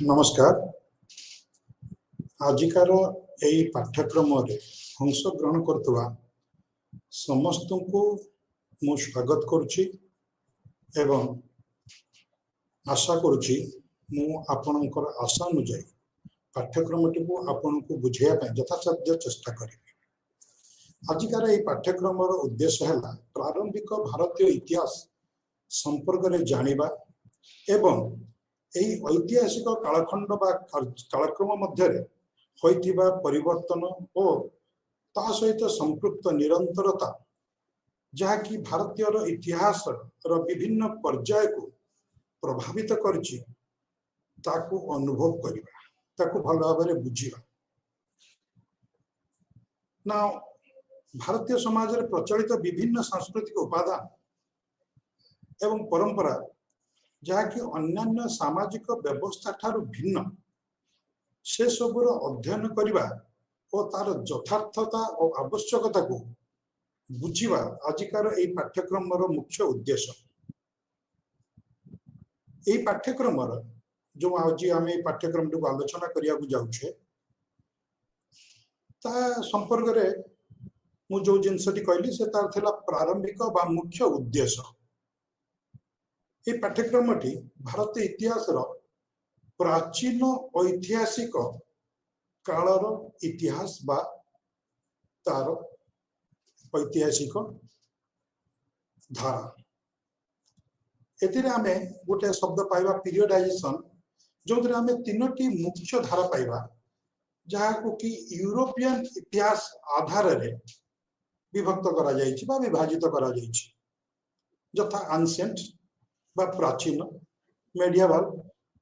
नमस्कार। आजिकार यही पाठ्यक्रम अंश ग्रहण करथुवा समस्त को मु स्वागत करुछि एवं आशा करुछि मु आपनकर आशा अनुଯାयी पाठ्यक्रम टी को आपन को बुझाया पे यथासाध्य चेष्टा करी। आजिकार यही पाठ्यक्रम उद्देश्य है प्रारंभिक भारतीय इतिहास संपर्क में जानिबा एवं यही ऐतिहासिक कालखंड बा कालक्रम मध्य होइथिबा परिवर्तन और ता सहित संपृक्त निरंतरता जहाँकि भारतीय इतिहास रो विभिन्न पर्याय को प्रभावित करछि ताकू अनुभव करिबा ताकू भल भाव में बुझिबा ना भारतीय समाज रे प्रचलित विभिन्न सांस्कृतिक उपादान एवं परंपरा जहाँकि अन्यान्य सामाजिक व्यवस्था ठारू भिन्न से सबुर अध्ययन करिबा और तार यथार्थता और आवश्यकता को बुझिबा आजिकार एई पाठ्यक्रम मुख्य उद्देश्य। एई पाठ्यक्रम जो आज आम पाठ्यक्रम को आलोचना करिया जाउछे ता संपर्क रे मु जो जिनसटी कहली से तार थिला प्रारंभिक बा मुख्य उद्देश्य। ये पाठ्यक्रम भारतीय इतिहास प्राचीन ऐतिहासिक कालर इतिहास बा तार ऐतिहासिक धारा एथिरे आमे गोटे शब्द पाइबा पीरियडाइजेशन जो आमे तीनोटी मुख्य धारा पाइबा जहाँ को कि यूरोपियन इतिहास आधार रे विभक्त करा जायछि बा विभाजित करा जायछि जथा एंशिएंट बा प्राचीन मेडिएवल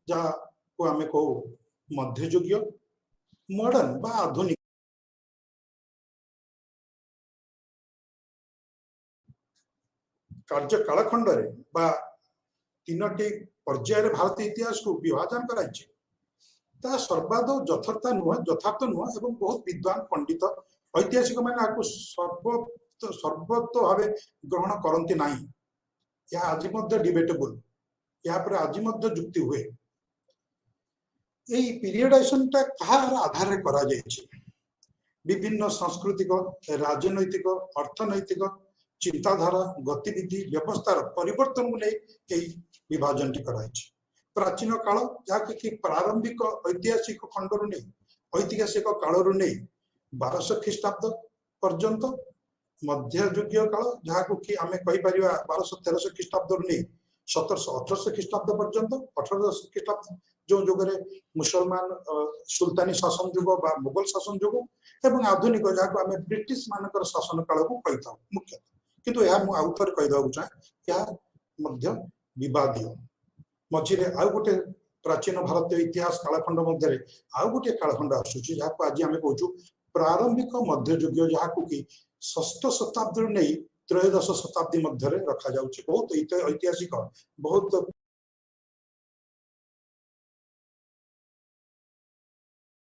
जहाँ को आमे को मध्ययुगीय मॉडर्न बा आधुनिक कार्य कालखंड रे बा तीनोटी पर्याय भारतीय इतिहास को विभाजन कराइछि ता सर्वादौ यथार्थ नुह एवं बहुत विद्वान पंडित ऐतिहासिक माने आकु सर्वत्व भावे ग्रहण करंती नाही। यह आज डिबेटेबल यहाँ पर आज जुक्ति हुए यही पीरियडाइजेशन टा कहार आधार रे करा जायछि विभिन्न सांस्कृतिक राजनैतिक अर्थनैतिक चिंताधारा गतिविधि व्यवस्थार परिवर्तन को नहीं विभाजन टी कराइछि। प्राचीन काल जहाँ कि प्रारंभिक ऐतिहासिक खंडरू नहीं ऐतिहासिक कालरू नहीं 1200 ख्रीष्टाब्द पर्यंत मध्ययुगीय काल जहाँ को कि आमे कहि परिबा 1213 ख्रीष्टाब्द नहीं 1718 ख्रीष्टाब्द पर्यंत 1800 ख्रीष्टाब्द जो जुगरे मुसलमान सुल्तानी शासन जुग बा मुगल शासन जुग एवं आधुनिक जहाँ को आमे ब्रिटिश मानकर शासन काल को कहिता मुख्य किंतु यह मु आउथर कहि दउ चाहे यह मध्य विवादीय मझिरे आउ गोटे प्राचीन भारतीय इतिहास कालखंड मध्य आउ गोटे कालखंड आसुची जहाँ को आज आमे कहूछु प्रारंभिक मध्ययुगीय जहाँ को कि षष्ठ शताब्दी नहीं त्रयोदश शताब्दी मध्य रखा जाउछि बहुत ऐतिहासिक बहुत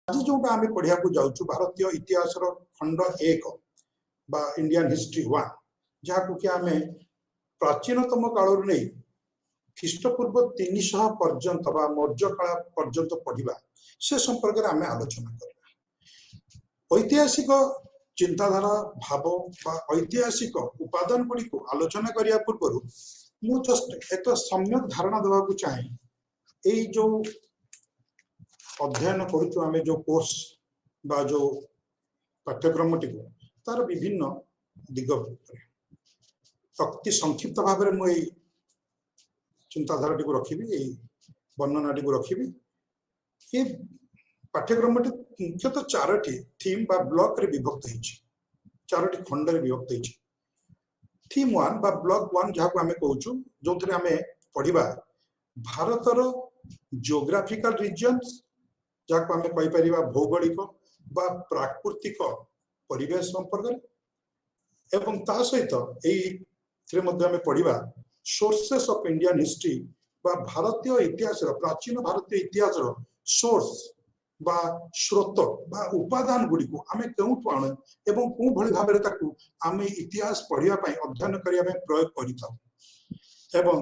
आज जो आमे पढ़िया को जाउछु भारतीय इतिहास रो खंड 1 बा इंडियन हिस्ट्री 1 जहाँ को कि आमे प्राचीनतम काल नहीं ख्रीष्टपूर्व 300 पर्यंत बा मौर्य काल पर्यंत पढ़िबा से संपर्क रे आमे आलोचना करबा। ऐतिहासिक चिंताधारा भाव ऐतिहासिक उपादान गुड़ी को आलोचना करिया पूर्व मु जस्ट एक सम्यक धारणा देवा को चाहे यही जो अध्ययन करूँ आमे जो कोर्स बा जो पाठ्यक्रम टी तार विभिन्न दिग अति संक्षिप्त भाव में मुझे चिंताधारा टी को रखी वर्णना टी को रखी ये पाठ्यक्रम मुख्यतः 4टी थीम बा ब्लॉक रे विभक्त है 4टी खंड रे विभक्त है। थीम 1 बा ब्लॉक 1 जहाँ को आमे कहूछु जो थे आमे पढ़िबा भारतर जियोग्राफिकल रीजन्स जहाँ को आमे कहि परिबा भौगोलिक बा प्राकृतिक परिवेश संपर्क एवं ता सहित एई थे मध्य आमे पढ़िबा सोर्सेस ऑफ इंडियन हिस्ट्री बा भारतीय इतिहास प्राचीन भारतीय इतिहास सोर्स बा स्रोत बा उपादान गुड़ी को आमे केउठु आनु एवं को भली भाबरे ताकू आमे इतिहास पढ़िया पई अध्ययन करिया पई प्रयोग करिता एवं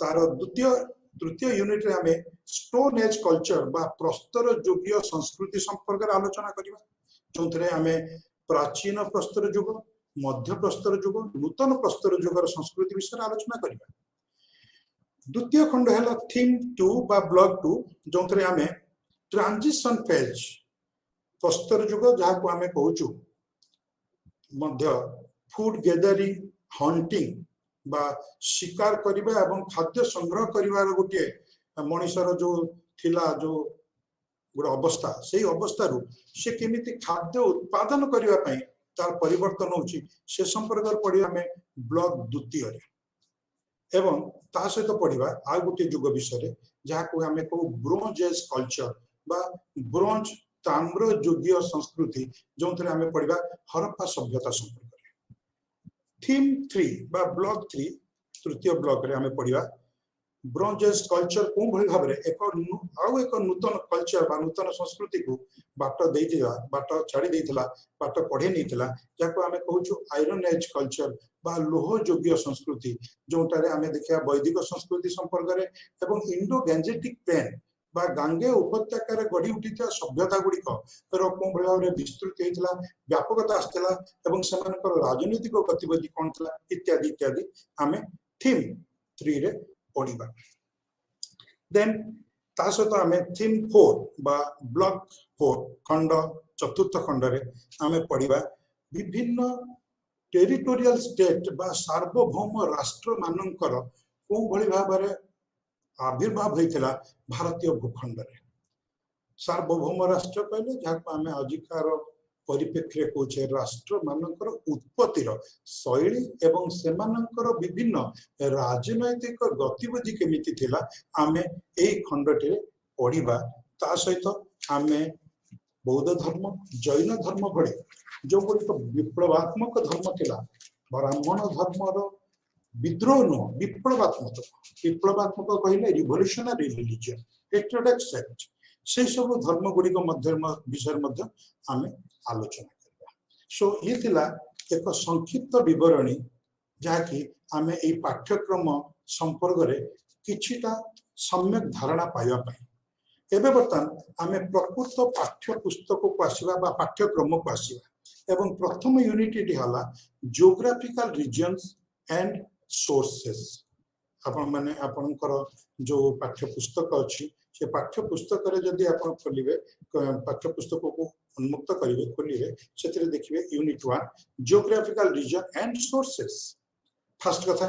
तार द्वितीय तृतीय यूनिट रे आमे स्टोन एज कल्चर बा प्रस्तर युगीय संस्कृति संपर्क रे आलोचना करिबा जोंथरे आमे प्राचीन प्रस्तर युग मध्य प्रस्तर युग नूतन प्रस्तर युगर संस्कृति विषय आलोचना करिबा द्वितीय खंड है थीम 2 बा ब्लॉक 2 जोंथरे आमे ट्रांजिशन फेज प्रस्तर युग जहाँ को आमे कहूचु मध्य फूड गैदरिंग हंटिंग बा शिकार करिबा एवं खाद्य संग्रह करिवार गोटे मनुष्यर जो थिला जो गोटे अवस्था से अवस्था रु से केमिति खाद्य उत्पादन करिवा पई तार परिवर्तन होची से संपर्क पढ़िया में ब्लॉक द्वितीय एवं ता सहित पढ़िया आ गोटे युग विषय जहाँ को आमे कहू ब्रोंज एज कल्चर बा ब्रोंज ताम्र युगीय संस्कृति जो आमे पढ़िया हरप्पा सभ्यता संपर्क थीम 3 बा ब्लॉक 3 तृतीय ब्लॉक रे आमे पढ़िया ब्रोंज एज कल्चर को भली भाबरे एक नूतन कल्चर बा नूतन संस्कृति को बाट देइतिला बाट छाड़ी देइतिला बाट पढ़े नैतिला जाको आमे कहूछु आयरन एज कल्चर बा लोह योग्य संस्कृति जोटारे आमे देखिया वैदिक संस्कृति संपर्क रे एवं इंडो गैंजेटिक पेन बा गांगे उपत्यकार गढ़ी उठिता सभ्यता गुड़िक को भाव विस्तृत होता व्यापकता आसला एवं सेमानकर राजनीतिक गतिविधि कौन था इत्यादि इत्यादि आमे थीम 3 रे पढ़िबा देन ता सहित आमे थीम 4 बा ब्लॉक 4 खंड चतुर्थ खंड रे आमे पढ़िबा विभिन्न टेरिटोरियल स्टेट बा सार्वभौम राष्ट्र मानकर को भली भाबरे आविर्भाव होता भारतीय भूखंड रे सार्वभौम राष्ट्र कहले जहाँ आम आजिकार परिप्रेक्षी कहे राष्ट्र मानकर उत्पत्तिर शैली एवं सेमानकर विभिन्न राजनैतिक गतिविधि केमिति थिला आमे एई खंडटे पढ़िबा ता सहित आमे बौद्ध धर्म जैन धर्म भले जो गुड़िक विप्लवात्मक धर्म थिला ब्राह्मण धर्मर विद्रोह नुह विप्लवात्मक कहले रिवोल्यूशनरी रिलीजन हेटेरोडॉक्स सेक्ट से सब धर्म गुड़िक विषय आमे आलोचना करबा सो ये थिला एक संक्षिप्त विवरणी जहाँकि आमे एई पाठ्यक्रम संपर्क रे किछिटा सम्यक धारणा पाइबा पई एबे बर्तमान आमे प्रकृत पाठ्य पुस्तक को आसीबा बा पाठ्यक्रम को आसीबा एवं प्रथम यूनिट एटी हला जियोग्राफिकल रीजन्स एंड सोर्सेस आपण माने आपनकर जो पाठ्य पुस्तक अछि से पाठ्य पुस्तक रे जदी आपण खोलिबे पाठ्य पुस्तक को उन्मुक्त करिवे खोलिबे सेतिरे देखिबे unit 1 geographical region and sources first कथा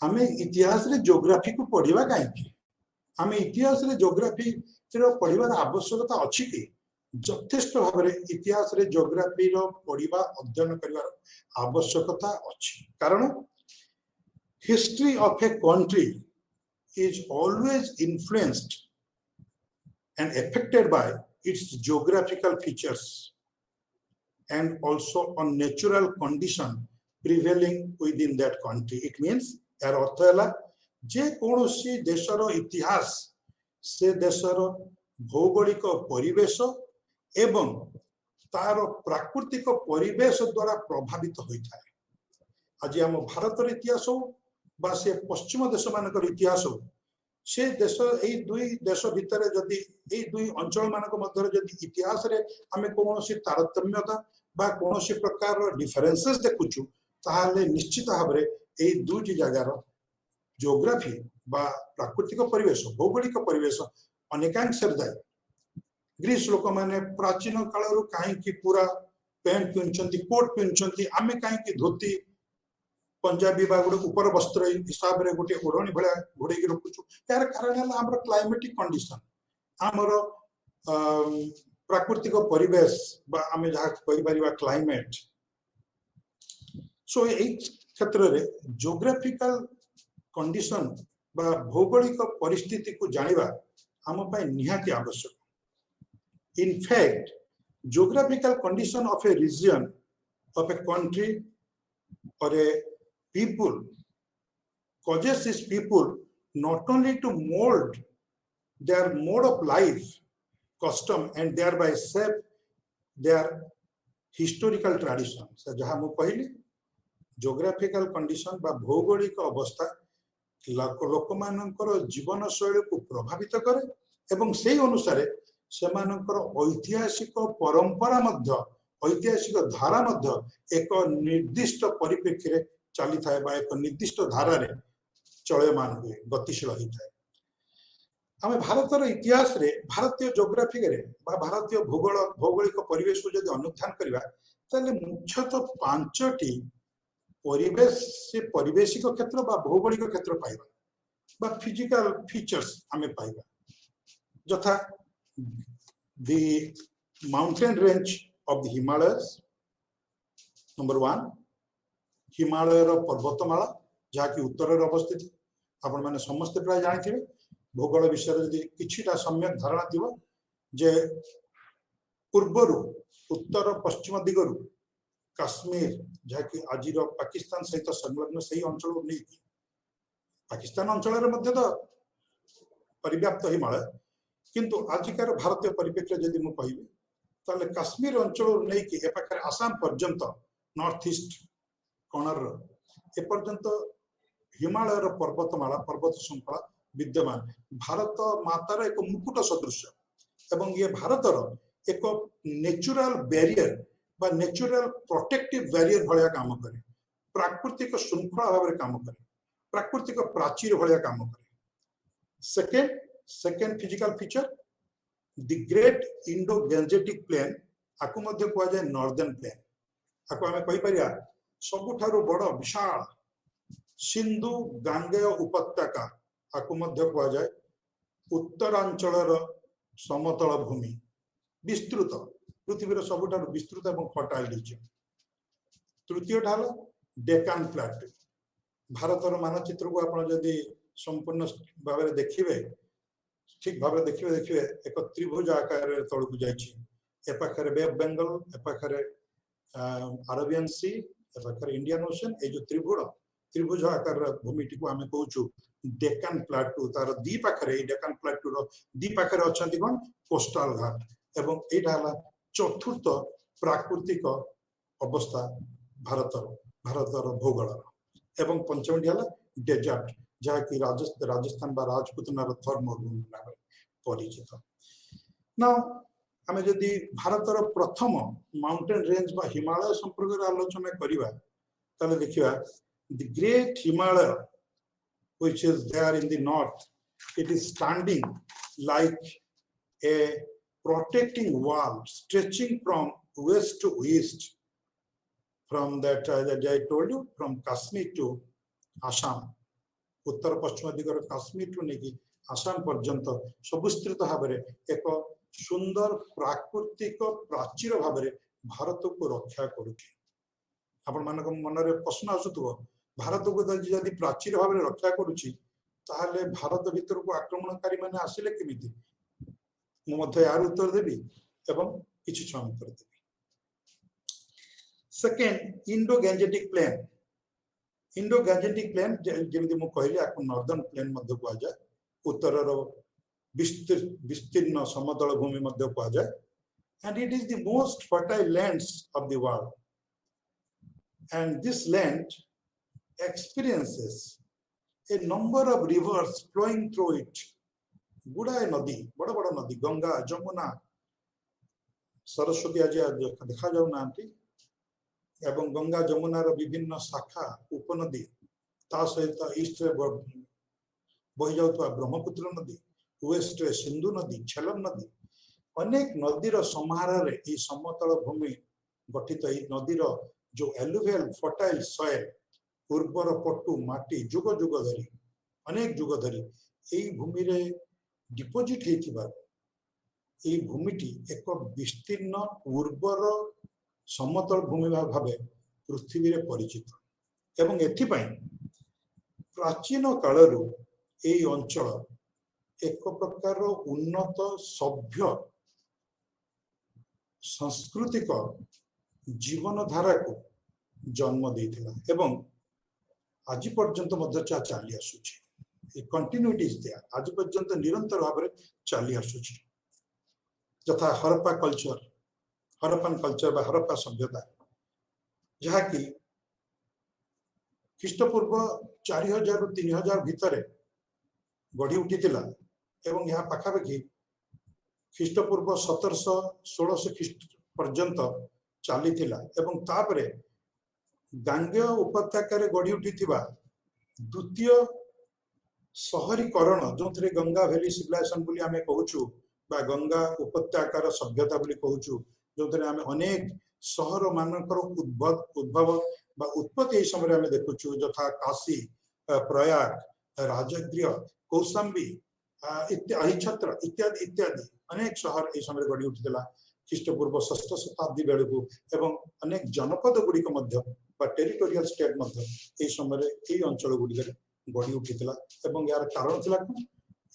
हमें इतिहास रे जियोग्राफी को पढ़िबा काहे कि हमें इतिहास रे जियोग्राफी रो पढ़िबार आवश्यकता अछि कि यथेष्ट भाव में इतिहास रे जियोग्राफी रो पढ़िबा अध्ययन करिवार आवश्यकता अछि कारण history of a country is always influenced and affected by its geographical features and also on natural condition prevailing within that country. It means यार अर्थ है जे कौनसी देशर इतिहास से देशर भौगोलिक परिवेश एवं तार प्राकृतिक परिवेश द्वारा प्रभावित होता है। आज आम भारत इतिहास हो बा से पश्चिम देश मानकर इतिहास हो से देश यही दुई देश भितर जदि यही दुई अंचल मानक मध्य जदि इतिहास रे आमे कोनोसी तारतम्यता बा कोनोसी प्रकार डिफरेंसेस देखुछु ताहाले निश्चित भाव रे एही दुईटी जगार जियोग्राफी बा प्राकृतिक परिवेश भौगोलिक परिवेश अनेकांश दायी। ग्रीस लोक माने प्राचीन काल कहीं पूरा पैंट पिंधुंती कोट पिंधुंती आमे कहीं धोती पंजाबी बा गोटे ऊपर वस्त्र हिसाब रे गोटे ओढ़णी भाया घोड़े रखुचु यार कारण है हमर क्लाइमेटिक कंडीशन हमर प्राकृतिक परिवेश बा आमे जहा कहि परिबा क्लाइमेट सो एई क्षेत्र रे जियोग्राफिकल कंडीशन बा भौगोलिक परिस्थिति को जानिबा हम पय निहाती आवश्यक। In fact geographical condition of a region of a country or a people causes these people not only to mold their mode of life, custom, and thereby shape their historical traditions. जहाँ मु कहली geographical condition बा भौगोलिक अवस्था लोक मानकर जीवन शैली को प्रभावित करे एवं से अनुसार से ऐतिहासिक परंपरा मध्य ऐतिहासिक धारा मध्य एक निर्दिष्ट परिप्रेक्षी चली था एक निर्दिष्ट धारा चलमान हुए गतिशील होता है। आम भारतर इतिहास रे भारतीय जोग्राफिक भारतीय भूगोल भौगोलिक परिवेश को जब अनुधान करवा ताले मुख्यतः पांचटी परिवेश से परिवेशिक क्षेत्र बा भौगोलिक क्षेत्र पाइबा बा फिजिकल फीचर्स आमे पाइबा जथा the mountain range of the Himalayas number 1 Himalaya रो पर्वतमाला जहा कि उत्तर रे अवस्थित आपण माने समस्त प्राय जानिथिबे भूगोल विषय रे किछिटा सम्यक धारणा थिबो जे पूर्वरु उत्तर पश्चिम दिगरु काश्मीर जहा कि आज पाकिस्तान सहित संलग्न सही अंचल नहीं पाकिस्तान अंचल मध्य तो परिव्याप्त हिमालय किंतु आजिकार भारतीय परिप्रेक्षी जदि मु कहबी ताले काश्मीर अंचल नहीं कि ए पाखरे आसाम पर्यंत नॉर्थ ईस्ट कॉर्नर ए पर्यंत हिमालय पर्वतमाला पर्वत श्रृंखला विद्यमान भारत मातार एक मुकुट सदृश एवं ये भारतर एक नेचुरल बैरियर बा नेचुरल प्रोटेक्टिव बैरियर भाया काम करे प्राकृतिक श्रृंखला भाव काम करे प्राकृतिक प्राचीर भाया काम करे। Second physical feature the great Indo Gangetic plain आकु मध्य कह जाए नॉर्दर्न प्लेन आकु आमे कहि परिया सबुठारु बड़ विशाल सिंधु गांगेय उपत्यका आकु मध्य कह जाए उत्तरांचल समतल भूमि विस्तृत पृथ्वी सबुठारु विस्तृत एवं फर्टाइल रीजन। तृतीय ढाल डेकान प्लाटो भारतर मानचित्र को आप जदि संपूर्ण भाव में देखिए ठीक भाव देखिए एक त्रिभुज आकार तौक जापाखे बे ऑफ बेंगल एपाखे अरेबियन सी एपाखे इंडियन ओशन ये जो त्रिभुज आकार भूमि को आम कहूँ डेकान प्लाटू तार दी पाखे डेकान प्लाटूर दी पाखे अच्छा कौन कोस्टाल घाट एवं यहाँ चतुर्थ प्राकृतिक अवस्था भारतर भूगोल एवं पंचमी है डेजर्ट जहाँ कि राजस्थान बा राजपुतनार थर्ड मरुभूमि नाम परिचित। ना आमे जदि भारतर प्रथम माउंटेन रेंज बा हिमालय संपर्क आलोचना करिबा ताले देखिबा the great Himalaya which is there in the north it is standing like a protecting wall stretching from west to east from that I told you from Kashmir to Assam उत्तर पश्चिम दिगर Kashmir to नहीं आसाम पर्यंत सबुस्थित भाव में एक सुंदर प्राकृतिक प्राचीर भाव में भारत को रक्षा करुच्ची आपण मान मन में प्रश्न आसुव भारत को जदि प्राचीर भाव में रक्षा करुच्ची ताहले भारत भीतर को आक्रमणकारी माने आसिले केमिति मुझे यार उत्तर देवी एवं किछि क्षण उत्तर देवी। Second Indo Gangetic plain Indo Gangetic plain जमी मुझे कहली आपको नॉर्दर्न प्लेन कह जाए उत्तर विस्तीर्ण समतल भूमि कह जाए and it is the most fertile lands of the world and this land experiences a number of rivers flowing through it गुड़ाए नदी बड़ बड़ नदी गंगा जमुना सरस्वती आज देखा जाऊ ना एवं गंगा जमुनार विभिन्न शाखा उपनदी ता सहित ईस्ट बही जाउतबा ब्रह्मपुत्र नदी वेस्ट सिंधु नदी झेलम नदी अनेक नदीर समाहार रे समतल भूमि गठित नदीर जो एलुवियल फर्टाइल सॉइल उर्वर पट्टू माटी जुग जुग धरी अनेक जुग धरी यही भूमि रे डिपोजिट होती भूमिटी एक विस्तीर्ण उर्वर समतल भूमि भाव पृथ्वी रे परिचित एवं एथिपाई प्राचीन कालरू यही अंचल एक प्रकार उन्नत सभ्य सांस्कृतिक जीवन धारा को जन्म देथिला एवं आज पर्यंत मध्य चली आसुची कंटिन्यूटीज देयर आज पर्यंत निरंतर भाव में चली आसुची यथा हरप्पा कल्चर हरप्पन कल्चर बा हरप्पा सभ्यता जहाँ कि ଖ୍ରୀଷ୍ଟपूର୍ବ 4000 ରୁ 3000 भितर गढ़ी उठी एवं यह पाखापाखि ख्रीष्टपूर्व 1700 1600 ख्रीष्ट पर्यंत चली तापरे गांगेय उपत्यकार गढ़ी उठी द्वितीय शहरीकरण जो थे गंगा वैली सिविलाइजेशन बोली आमे कहूछु बा गंगा उपत्यकार सभ्यता बोली कहूछु जो थे आमे अनेक शहर मानकर उद्भव बा उत्पत्ति ए समय आमे देखुछु यथा काशी प्रयाग राजगृह कौशाम्बी अहिछत्र इत्यादि इत्यादि अनेक शहर ए समय गढ़ी उठिला ख्रीष्टपूर्व 6th शताब्दी बेलू एवं अनेक जनपद गुड़िक टेरिटोरियल स्टेट ए समय ए अंचल गुड़िक गढ़ी उठिला एवं यार कारण थिला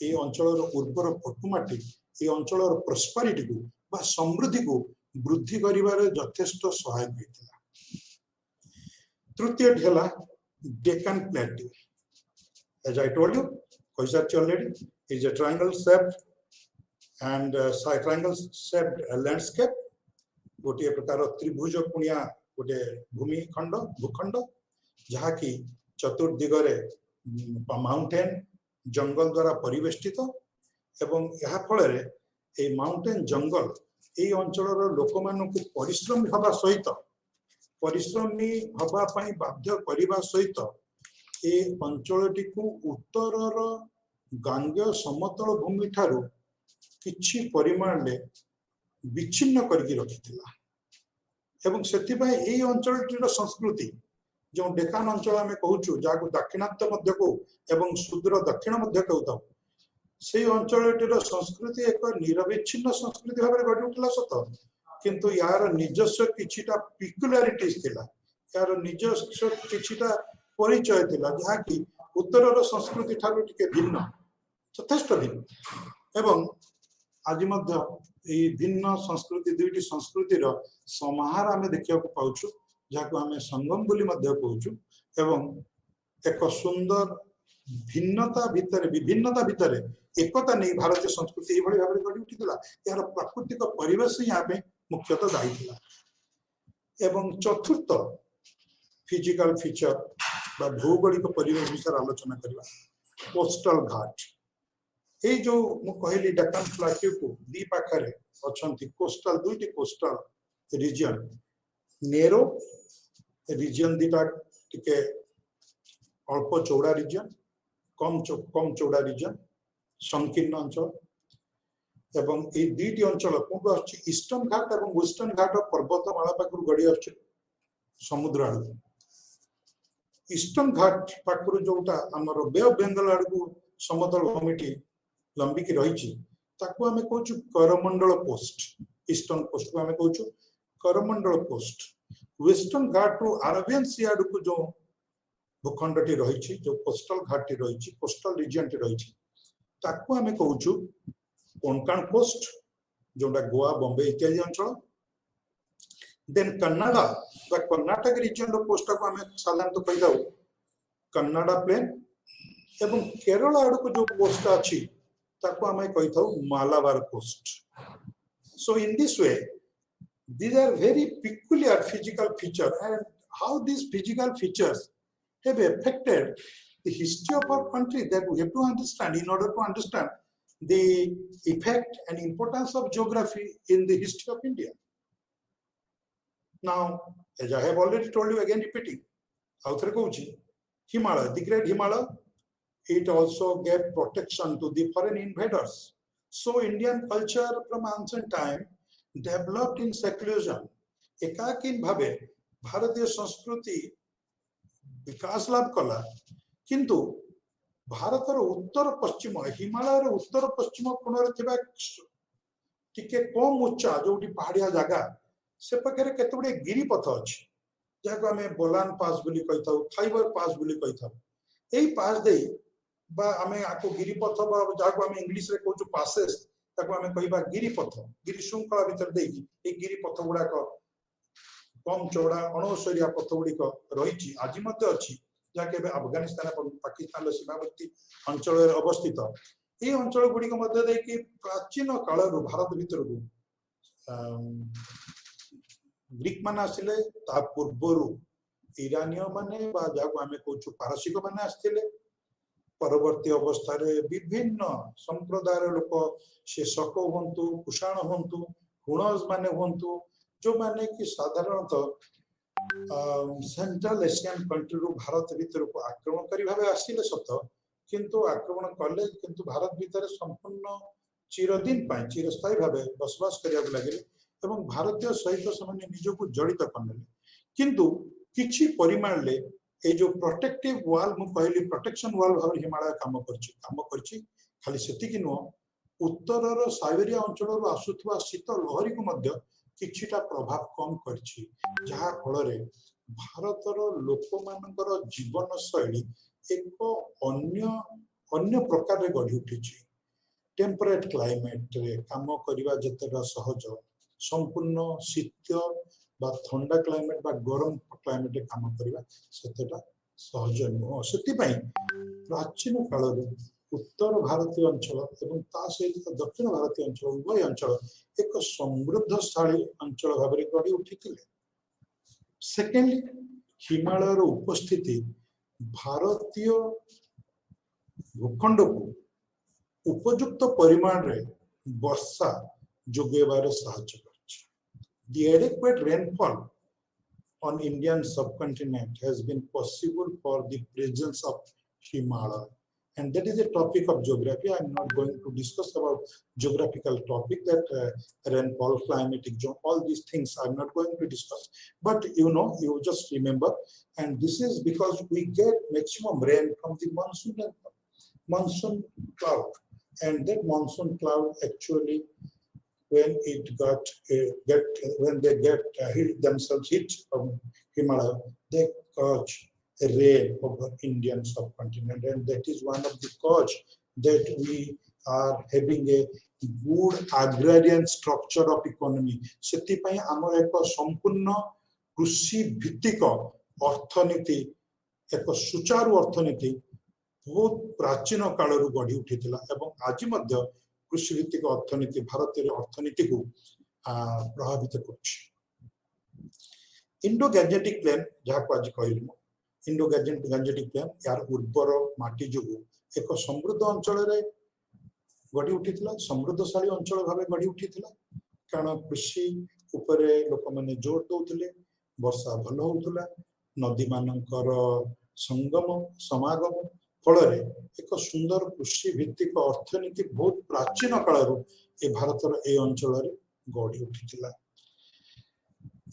ए अंचल उर्वर पटुमाटी ए अंचल प्रॉस्पेरिटी को बा समृद्धि को वृद्धि करिवारे यथेष्ट सहायक होइतिला। तृतीय ढेला Deccan plateau as I told you already is a triangle shaped and triangle shaped landscape गोटे प्रकार त्रिभुज पुनिया गोटे भूमि खंड भूखंड जहा कि चतुर्दिगरे माउंटेन जंगल द्वारा परिवेष्टित एवं यह फल ए माउंटेन जंगल ए अंचल लोक मान परिश्रमी हवा सहित परिश्रमी हवा पाई बाध्य करने सहित ए अंचलटी को उत्तर गांगेय समतल भूमि ठारू किछि परिमाण में विच्छिन्न करके रखिथिला एवं सेतिबाई ए अंचलटीर संस्कृति जो डेकान अंचल आमे कहूछु जाको दक्षिणांत मध्य को एवं सुदूर दक्षिण मध्य कहूता से अंचलटीर संस्कृति एक निरविच्छिन्न संस्कृति भाव में गढ़ी उठला सत किंतु यार निजस्व किछिटा पिकुलारिटीज थिला यार निजस्व किछिटा परिचय थिला जहा कि उत्तर संस्कृति ठारू टिके भिन्न यथेष्ट भिन्न एवं आज मध्य भिन्न संस्कृति दुईटी संस्कृतिर समाहार आमे देखिया को पाउछु जाको आमे संगम बोली मध्य कहूछु एवं एक सुंदर भिन्नता भितर विभिन्नता भितर एकता नहीं भारतीय संस्कृति एभली भाबरे गढ़ी उठितला यार प्राकृतिक परिवेश यहाँ पे मुख्यतः दायी थिला एवं चतुर्थ फिजिकल फीचर बा भौगोलिक परिवेश विषय आलोचना करबा कोस्टल घाट ए जो मु कहली डेक्कन प्लेट्यू को दी पाखरे अछंती कोस्टल दुईटी कोस्टल रीजन नेरो रीजन दीटा टिके अल्प चौड़ा रीजन कम चौड़ा रीजन संकीर्ण अंचल एवं ए दुईटी अंचल कोन अछि ईस्टर्न घाट एवं वेस्टर्न घाट पर्वतमाला पाखरु गड़ी अछि समुद्र आड़ ईस्टर्न घाट पाखरु जोटा हमर बे ऑफ बेंगल आड़ को समतल भूमिटी लंबिकी रही ताकू आमे कहूछु करमंडल कोस्ट ईस्टर्न कोस्ट को आमे कहूछु करमंडल कोस्ट वेस्टर्न घाट रो अरेबियन सी आड़ को जो भूखंडटी रही जो कोस्टल घाटी रही कोस्टल रीजन टी रही ताकू आमे कहूछु कोंकण कोस्ट जोटा गोवा बॉम्बे इत्यादि अंचल देन कन्नाडा बा कर्नाटक रीजन रो कोस्ट को आमे साधारणतः कहि दाउ कन्नाडा प्लेन एवं केरल आड़ को जो कोस्ट अछि ताकू आमे कहि थाउ Malabar coast so in this way these are very peculiar physical features and how these physical features have affected the history of our country that we have to understand in order to understand the effect and importance of geography in the history of India. Now, as I have already told you, again repeating, Himalaya, the great Himalaya, it also gave protection to the foreign invaders. So Indian culture from ancient time developed in seclusion. एकाकीन भावे भारतीय संस्कृति विकास लाभ कला किंतु भारतर उत्तर पश्चिम हिमालय उत्तर पश्चिम कोणरे थिबा टिके कम उच्चा जोटी पहाड़िया जगह से पाखे केतबे गिरिपथ अछि जाको आमे बोलान पास बोली कहिथाउ फाइबर पास बोली कहिथाउ एई पास दे बा आमे आको गिरिपथ बा जाको आमे इंग्लिश रे कहूछु पासेस ताको आमे कहिबा गिरिपथ गिरि श्रृंखला भीतर देकी ए गिरिपथ गुडा कम चौड़ा अणोसरिया पथ गुड़िक रही आज अच्छी जहाँकि अफगानिस्तान और पाकिस्तान सीमावर्ती अंचल अवस्थित ये अंचल गुड़िक प्राचीन काल भारत भीतर को ग्रीक मान आसिले पूर्वर ଇରାନୀୟ ମାନେ ବା ଯାହାକୁ ଆମେ କହୁଛୁ ପାରସିକ ମାନେ ଆସିଥିଲେ। ପରବର୍ତ୍ତୀ ଅବସ୍ଥାରେ ବିଭିନ୍ନ ସମ୍ପ୍ରଦାୟର ଲୋକ, ସେ ଶକ ହୁଅନ୍ତୁ, କୁଷାଣ ହୁଅନ୍ତୁ, ହୁଣଜ ମାନେ ହୁଅନ୍ତୁ, ଯୋଉମାନେ କି ସାଧାରଣତଃ ସେଣ୍ଟ୍ରାଲ ଏସିଆନ କଣ୍ଟ୍ରିରୁ ଭାରତ ଭିତରକୁ ଆକ୍ରମଣକାରୀ ଭାବେ ଆସିଲେ ସତ, କିନ୍ତୁ ଆକ୍ରମଣ କଲେ, କିନ୍ତୁ ଭାରତ ଭିତରେ ସମ୍ପୂର୍ଣ୍ଣ ଚିରଦିନ ପାଇଁ ଚିରସ୍ଥାୟୀ ଭାବେ ବସବାସ କରିବାକୁ ଲାଗିଲେ ଏବଂ ଭାରତୀୟ ସହିତ ସେମାନେ ନିଜକୁ ଜଡ଼ିତ କରିନେଲେ। କିନ୍ତୁ କିଛି ପରିମାଣରେ এই যে প্রটেক্টিভ ওয়াল মু কহিলি প্রটেকশন ওয়াল ভাবে হিমালয় কাম করছি খালি সেতিকি নুহ, উত্তরর সাইবেরিয়া অঞ্চলରୁ ଆସୁଥିବା ଶୀତ ଲହରୀକୁ ମଧ୍ୟ କିଛିଟା ପ୍ରଭାବ କମ କରିଛି, ଯାହା ଫଳରେ ଭାରତର ଲୋକମାନଙ୍କର ଜୀବନ ଶୈଳୀ ଏକ ଅନ୍ୟ ପ୍ରକାରରେ ଗଢି ଉଠିଛି। टेम्परेट क्लाइमेट रे काम करिवा जेतेटा सहज, संपूर्ण शीत बा ठंडा क्लाइमेट बा गरम क्लाइमेट रे काम करिवा सेतेटा सहज नुह। सेति पई प्राचीन काल उत्तर भारतीय अंचल एवं ता सहित दक्षिण भारतीय अंचल उभय अंचल एक समृद्धशाली अंचल भाव में गढ़ी उठी। सेकेंडली हिमालयर उपस्थिति भारतीय भूखंड को उपयुक्त परिमाण रे वर्षा जोगेबारे साहाय्य करछि। The adequate rainfall on Indian subcontinent has been possible for the presence of Himalaya, and that is a topic of geography. I am not going to discuss about geographical topic that rainfall, climatic zone, all these things I am not going to discuss, but you know, you just remember, and this is because we get maximum rain from the monsoon cloud, and that monsoon cloud actually when it when they get hit themselves hit from Himalaya, they cause rain over Indian subcontinent, and that is one of the cause that we are having a good agrarian structure of economy. सेति पई हमर एक संपूर्ण कृषि भित्तिक अर्थनीति, एक सुचारू अर्थनीति बहुत प्राचीन कालरू गढ़ी उठी एवं आज मध्य कृषि भित्तिक अर्थनीति भारतीय अर्थनीति को प्रभावित करुछि। इंडो गैंजेटिक प्लेन जहाँ को आज कहली इंडो गैंजेटिक प्लेन यार उर्वर माटी जो एक समृद्ध अंचल गढ़ी उठी, समृद्धशाली अंचल भाव गढ़ी उठी, कारण कृषि उपरे लोक मैंने जोर दौले, वर्षा भल होउथला, नदी मानकर संगम समागम फल एक सुंदर कृषि भित्तिक अर्थनीति बहुत प्राचीन काल भारतर ए अंचल गढ़ी उठी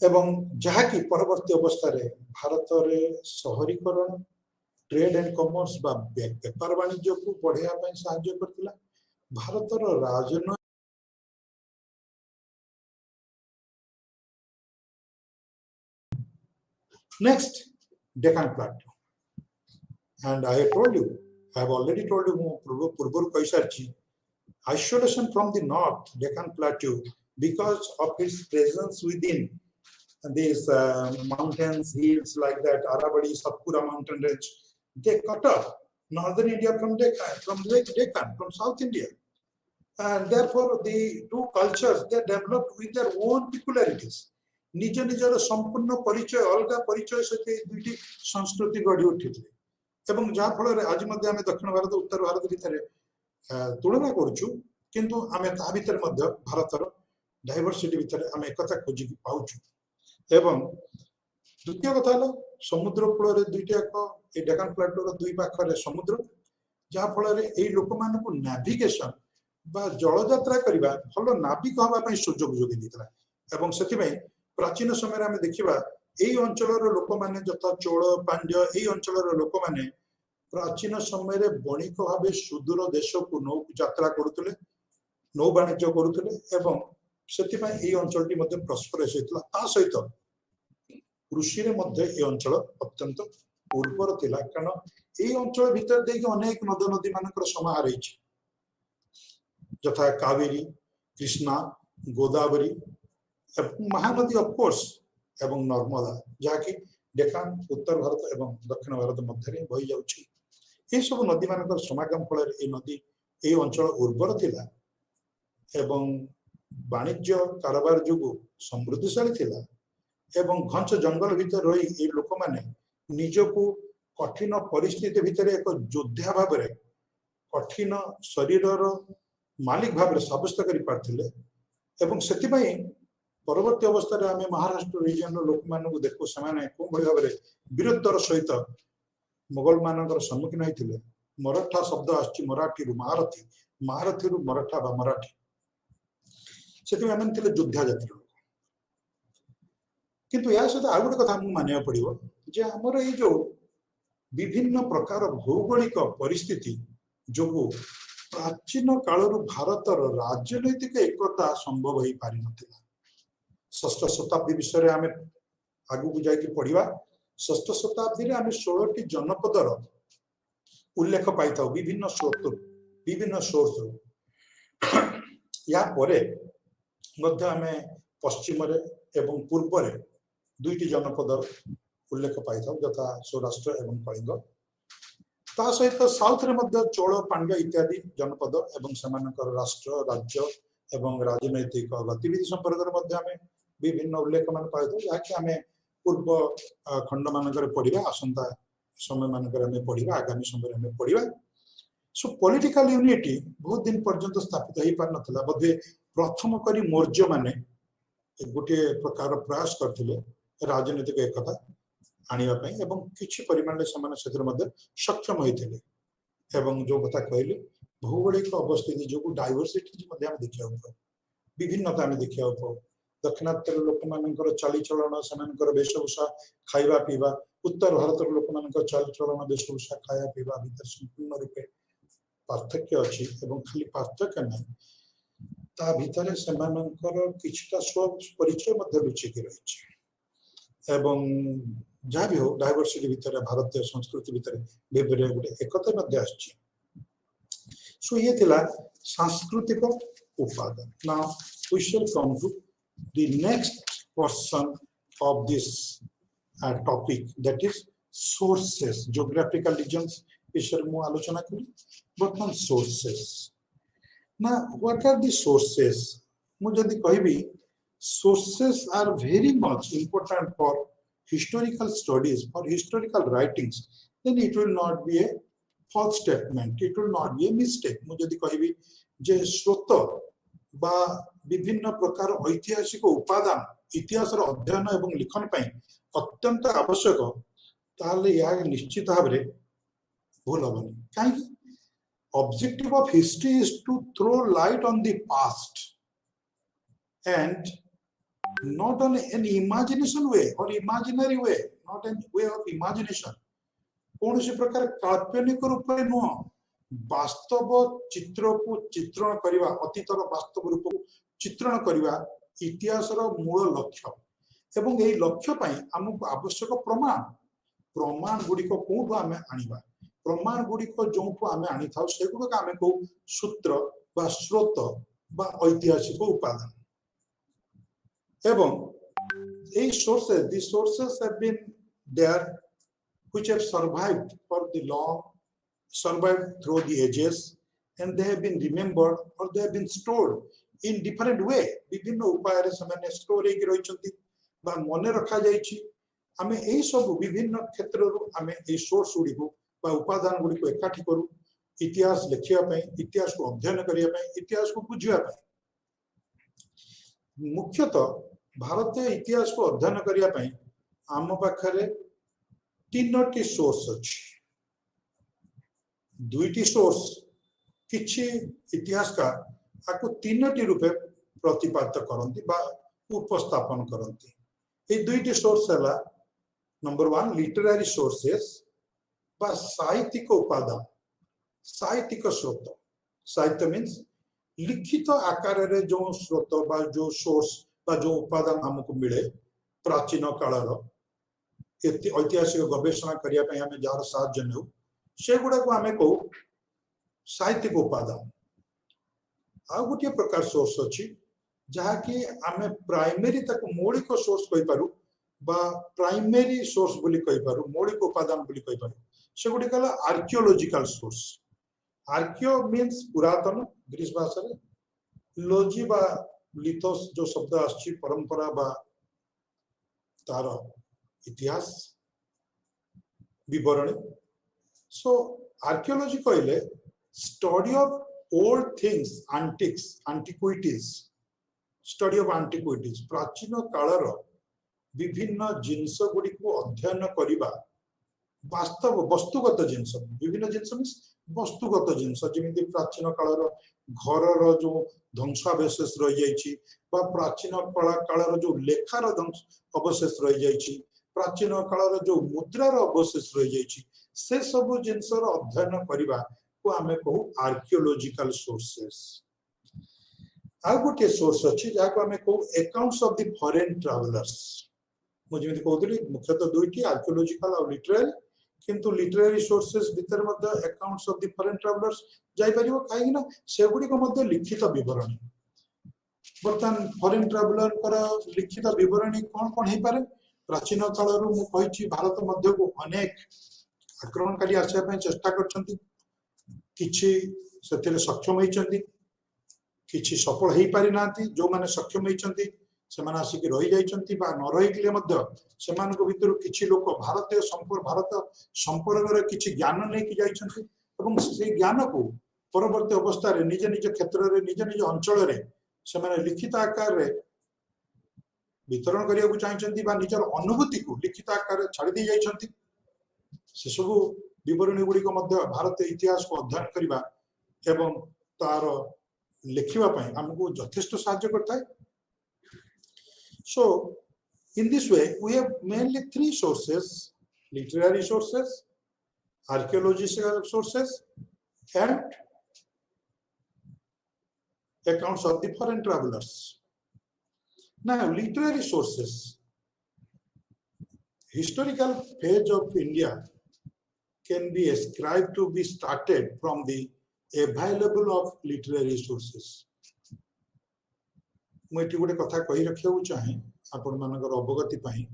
एवं जहाँकि परवर्ती अवस्था भारत में शहरीकरण, ट्रेड एंड कॉमर्स बा व्यापार वाणिज्य को बढ़ावा साहाय्य करथिला। भारतर राजनैतिक next Deccan plateau, and I have told you, I have already told you पूर्व कही isolation from the north Deccan Plateau because of its presence within these mountains, hills like that, Aravalli, Satpura mountain range, they cut off northern India from Deccan, from South India, and therefore the two cultures they developed with their own peculiarities. निज निजर संपूर्ण परिचय अलग परिचय सहित दुईटी संस्कृति गढ़ी उठी एवं जहाँ फल आज आम दक्षिण भारत उत्तर भारत भितर तुलना करुचु, किंतु आम ता भितर भारतर डाइवर्सिटी भितर आम एक खोजिक पाउचु। एवं द्वितीय कथा समुद्र कूल दुईटा डेक्कन प्लाटूर दुई पाखरे समुद्र, जहाँ फल लोक मान नेविगेशन बा जल यात्रा करने भल नाविक हाँवाई सुजोग जोगी देता। एवं से प्राचीन समय आम देखा यही अंचल लोक मैंने जथा चोल पांड्य यही अंचल लोक मैंने प्राचीन समय बणिक भाव सुदूर देश को नौ यात्रा करुले, नौ वाणिज्य करुले एवं से अंचल प्रस्परस होता सहित कृषि अंचल अत्यंत उर्वर थिला, कारण यही अंचल भितर देखिए अनेक नद नदी मानकर समाहार यथा कावेरी, कृष्णा, गोदावरी, महानदी ऑफकोर्स एवं नर्मदा, जहाँकि डेक्कन उत्तर भारत एवं दक्षिण भारत मध्य बही जाउछि। ये सब नदी मानकर समागम फल नदी ये अंचल उर्वर थिला एवं वाणिज्य कारोबार जो समृद्धिशाली थिला एवं घंच जंगल भीतर रही ए लोक माने निजको कठिन परिस्थिति भितर एक योद्धा भाव में कठिन शरीर मालिक भाव में सब्यस्त कर परवर्ती अवस्था आम महाराष्ट्र रिजन लोक मान देखू से भाव में वीरत्वर सहित मुगल मान सम्मुखीन होते मराठा शब्द आछि मराठी महारथी महारथी मराठा बा मराठी से योद्धा जाति लोक किंतु या सहित आउ गोटे कथा मानिया पड़ो जे आमर ये जो विभिन्न प्रकार भौगोलिक परिस्थिति जो प्राचीन कालरू भारतर राजनैतिक एकता संभव हो पारि नथिला। षष्ठ शताब्दी विषय आम आगू जाकि पढ़ा षष्ठ शताब्दी आम 16 जनपदर उल्लेख पाई विभिन्न स्रोत विभिन्न सोर्स या परे मध्य आम पश्चिम एवं पूर्व दुईटी जनपदर उल्लेख पाई यथा सौराष्ट्र एवं कलिंग ता सहित साउथ रे मध्य चोल पांड्य इत्यादि जनपद एवं सेमानकर राष्ट्र राज्य एवं राजनैतिक गतिविधि संपर्क में विभिन्न उल्लेख मान पाई जहाँकि आम पूर्व खंड मानक पढ़ा आसंता समय मानक पढ़ा आगामी समय पढ़ा सो पॉलिटिकल यूनिटी बहुत दिन पर्यंत स्थापित हो पार नथिला बोधे प्रथम करी मौर्य माने गोटे प्रकार प्रयास करथिले राजनीतिक एकता आनिबा पई एवं किछि परिमाण से सक्षम होइथिले एवं जो कथा कहली भौगोलिक अवस्थिति जो डायवर्सिटी देखा विभिन्नता देखा दक्षिणात्य लोक मानकर चालीचलन से वेशभूषा खाइबा पीवा उत्तर भारत लोक मान चालीचलन वेशभूषा खाया पीवा भीतर संपूर्ण रूपे पार्थक्य अच्छी एवं खाली पार्थक्य नहीं ता भितर सेमानकर किछटा स्व परिचय लुचिकी रही एवं जहाँ भी हो डायवर्सिटी भितर भारतीय संस्कृति भितर विभिन्न गोटे एकता आछि सो ये थिला सांस्कृतिक उपादान now we shall come to the next person of this topic that is sources geographical regions विषय मु आलोचना करी बर्तमान सोर्सेस ना व्हाट आर द सोर्सेस मु जदी कहबी sources are very much important for historical studies, for historical writings, then it will not be a false statement, it will not be a mistake. मुझे यदि कहबी जे स्रोत बा विभिन्न प्रकार ऐतिहासिक उपादान इतिहास अध्ययन एवं लिखन पई अत्यंत आवश्यक ताले या निश्चित भाव रे भूल होबनी काहे objective of history is to throw light on the past and not on an imagination way or imaginary way, not an way of imagination. कौन सी प्रकार काल्पनिक रूप में नुह वास्तव चित्र को चित्रण करवा अतीतर वास्तव रूप को चित्रण करवा इतिहास मूल लक्ष्य एवं यही लक्ष्य पाई हमको आवश्यक प्रमाण प्रमाण गुड़िक कौटू आम आनिबा प्रमाण गुड़िक जो आम आनी था सेगुड़क आम कौ सूत्र बा स्रोत बा ऐतिहासिक उपादान एवं sources, these sources have been there which have survived for the long, survived through the ages, and they have been remembered or they have been stored in different way. विभिन्न उपाय से स्टोर होकर रही बा मन रखा जाइछि आमे एई सब विभिन्न क्षेत्र रु आमे एई सोर्स गुडी को बा उपादान गुडी को एकाठी करू इतिहास लिखिया पई इतिहास को अध्ययन करिया पई इतिहास को बुझिया पई मुख्यतः भारतीय इतिहास को अध्ययन करिया पई आम पाखरे तीनोटी सोर्स अछि दुईटी सोर्स किछि इतिहासकार आको तीनोटी रूपे प्रतिपादित करंती बा उपस्थापन करंती ए दुईटी सोर्स हला नंबर 1 लिटरेरी सोर्सेस बा साहित्यिक उपादान साहित्यिक स्रोत साहित्य मीन्स लिखित आकार रे जो स्रोत बा जो सोर्स बा जो उपादान हमको मिले प्राचीन कालर ऐतिहासिक गवेषणा करिया पई हमें जार साहाय्य नेउ से गुडा को हमें को साहित्यिक उपादान आ गोटे प्रकार सोर्स अछि जहा कि आमे प्राइमरी तक मौलिक सोर्स कहि पारु बा प्राइमरी सोर्स बोली कहि पारु मौलिक उपादान बोली कहि पारु से गुडी कला आर्कियोलॉजिकल सोर्स आर्कियो मीन्स पुरातन ग्रीस भाषा रे लोजी बा लिथोस जो शब्द आछि परंपरा बा तार इतिहास विवरणी सो आर्कियोलॉजी कहले study of old things antiquities study of antiquities प्राचीन कालर विभिन्न जिनस गुडी को अध्ययन करिबा वास्तव वस्तुगत जिनस विभिन्न जिनस मींस वस्तुगत जिनस जेमिति प्राचीन कालर घर जो ध्वंसावशेष रही जाइछि बा प्राचीन कालर जो लेखार अवशेष रही जाइछि प्राचीन कालर जो मुद्रार अवशेष रही जाइछि से सब जिनसर अध्ययन करिबा को आमे कहू आर्कियोलॉजिकल सोर्सेस आ गोटे सोर्स अछि जाको आमे कहू accounts of the foreign travellers मु जेमिति कहउतली मुख्यतः दुईटी आर्कियोलॉजिकल और लिटरेरी किंतु लिटरेरी सोर्सेस भीतर मध्ये accounts of the foreign travellers जाई परिबो काहे ना सेगुडी को मध्ये लिखित विवरणी बर्तमान फॉरेन ट्रैवलर कर लिखित विवरणी कोन कोन हे पारे प्राचीन कालरू मु कहिछि भारत मध्य को अनेक आक्रमणकारी आसिया पय चेष्टा करछंती किछि सेथिरे सक्षम होइछंती किछि सफल हेई पारि नांती जो माने सक्षम होइछंती सेमान आसिक रही जाइछंती बा न रही गले मध्य सेमान को भितर किछि लोक भारतीय संपर्क रे किछि ज्ञान नै कि जाइछंती एवं से ज्ञान को परवर्ती अवस्था रे निज निज क्षेत्र रे निज निज अंचल रे सेमान लिखित आकार रे वितरण करिया को चाहिछंती बा निजर अनुभूति को लिखित आकार रे छाडी दे जाइछंती से सब विवरणी गुडी को मध्य भारतीय इतिहास को अध्ययन करिबा एवं तार लिखिबा पय हमकु यथेष्ट सहायता करता है. So in this way we have mainly three sources: literary sources, archaeological sources, and accounts of the foreign travelers. Now literary sources, historical phase of India can be ascribed to be started from the available of literary sources. मुझे गोटे कथा कही रखा चाहे आपण मानकर अवगति पाई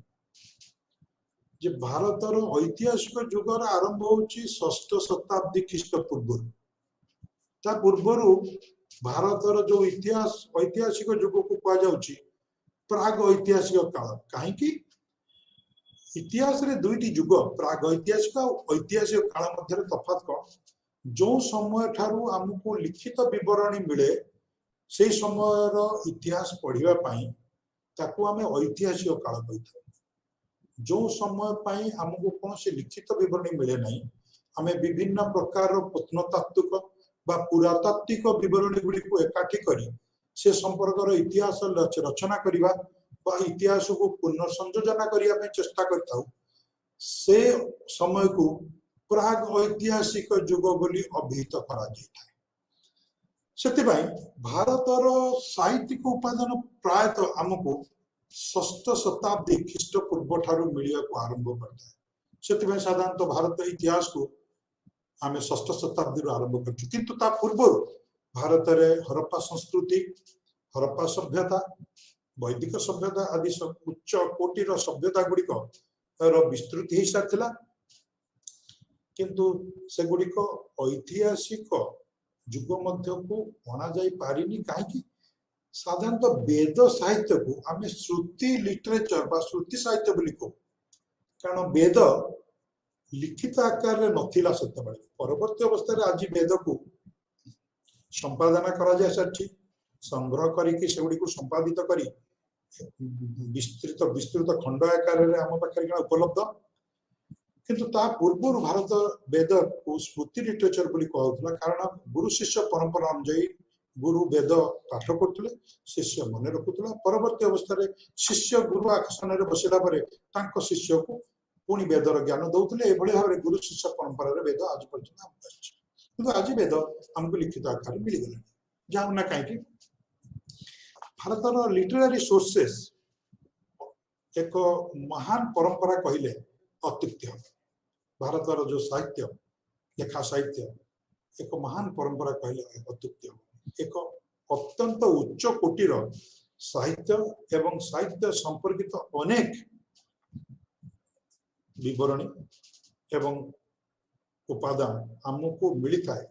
जे भारतर ऐतिहासिक जुगर आरंभ होची 6th शताब्दी ख्रीष्टपूर्व ता पूर्वर भारतर जो इतिहास ऐतिहासिक जुग को कहा जाउची प्राग ऐतिहासिक काल काहे कि इतिहास रे दुईटी जुग प्राग ऐतिहासिक और ऐतिहासिक काल मध्य तफात को जो समय ठारू हमको लिखित विवरणी मिले से समय इतिहास पढ़िबा पई ताकू हमें ऐतिहासिक काल कहिथा जो समय पई हमको कोन से लिखित विवरणी मिले नहीं हमें विभिन्न प्रकार प्रत्नतात्विक बा पुरातात्विक विवरणी गुडी को एकाठी करी से संपर्क रो इतिहास रचना करिबा बा इतिहास को पुनर्संयोजन करिया में चेष्टा करताउ से समय को प्राग ऐतिहासिक जुग बोली अभिहित करा जाय सेतिबाई भारतर साहित्यिक उपादान प्रायतः आमको 6th शताब्दी ख्रीष्टपूर्व ठारू मिलिया को आरंभ करता है सेतिबाई साधारणतः भारत इतिहास को आमे 6th शताब्दी रो आरंभ करछु किंतु ता पूर्व भारत रे हरप्पा संस्कृति हरप्पा सभ्यता वैदिक सभ्यता आदि उच्च कोटि रो सभ्यता गुडी को रो विस्तृति हिस्सा थिला किंतु से गुडी को ऐतिहासिक जुग मध्य को बना जाई पारिनी काहे साधारणतः वेद साहित्य को आम श्रुति लिटरेचर बा श्रुति साहित्य बोली को कारण वेद लिखित आकार रे नथिला सेतबे परवर्ती अवस्था रे आज वेद को संपादन करा जाय सच्ची संग्रह करी कि सेगुडी को संपादित करी विस्तृत विस्तृत खंड आकार रे हम पाखरे उपलब्ध किंतु ता पूर्व भारत वेद को स्मृति लिटरेचर बोली कहउतला कारण गुरु शिष्य परंपरा अनुसार गुरु वेद पाठ करथले शिष्य मन रखुतला परवर्ती अवस्था रे शिष्य गुरु आसन रे बसिला परे तांको शिष्य को पुनी वेदर ज्ञान दउतले एभली भाबरे गुरु शिष्य परंपरा रे वेद आज पर्यंत हम अछि किंतु आज वेद हमको लिखित आकार मिल गेला जाउ ना काहे कि भारतर लिटरेरी सोर्सेस एक महान परंपरा कहिले अत्युक्ति भारतर जो साहित्य लेखा साहित्य एक महान परंपरा कहले अत्युक्ति एक अत्यंत उच्च कोटिर साहित्य एवं साहित्य संपर्कित अनेक विवरणी एवं उपादान हमको मिलता है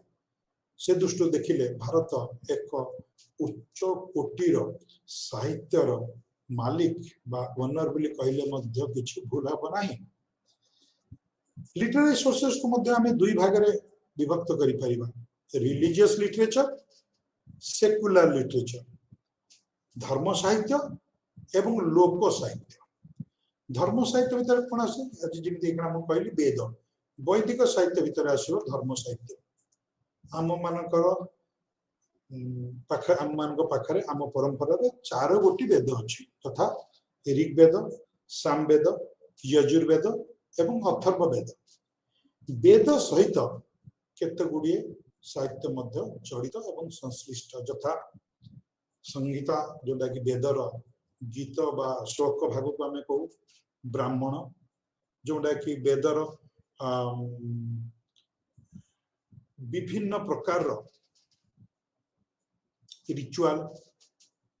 से दृष्टि देखिले भारत एक उच्च कोटिर साहित्यर मालिक बा ओनर बोली कहले मध्य किछि भूल हबो नाही। लिटरेरी सोर्सेस को मध्य हमें दुई भाग रे विभक्त करि परिबा, रिलीजियस लिटरेचर, सेकुलर लिटरेचर, धर्म साहित्य एवं लोक साहित्य। धर्म साहित्य भीतर कोन आसे आज जेमिति एकना हम कहली वेद, वैदिक साहित्य भीतर आसीबो धर्म साहित्य। आम मानकर आम मान पाखरे आम परंपरा रे चार गोटी वेद अछि, तथा ऋग्वेद, सामवेद, यजुर्वेद एवं अथर्ववेद। वेद सहित केते गुडी साहित्य मध्य जड़ित एवं संश्लिष्ट, यथा संहिता जोटा कि वेदर गीत बा श्लोक भाग को आम कहू, ब्राह्मण जोटा कि वेदर विभिन्न प्रकार रिचुआल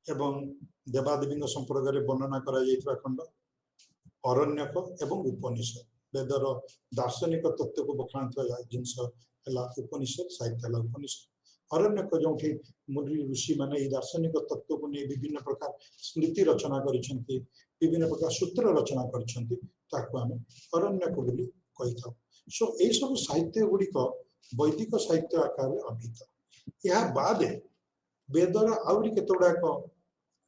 एवं देवादेवी संपर्क में वर्णना करा खंड, अरण्यक एवं उपनिषद वेदर दार्शनिक तत्व को बखाण जिनस उपनिषद साहित्य उपनिषद। अरण्यक जो मुनि ऋषि माने दार्शनिक तत्व को नहीं विभिन्न प्रकार स्मृति रचना करिसेंती, विभिन्न प्रकार सूत्र रचना करिसेंती, ताको आमे अरण्यक बोली कहि थाउ। सो ए सब साहित्य गुड़िक वैदिक साहित्य आकार में अभिहित। यह बाद वेदर आउरी केतोडाक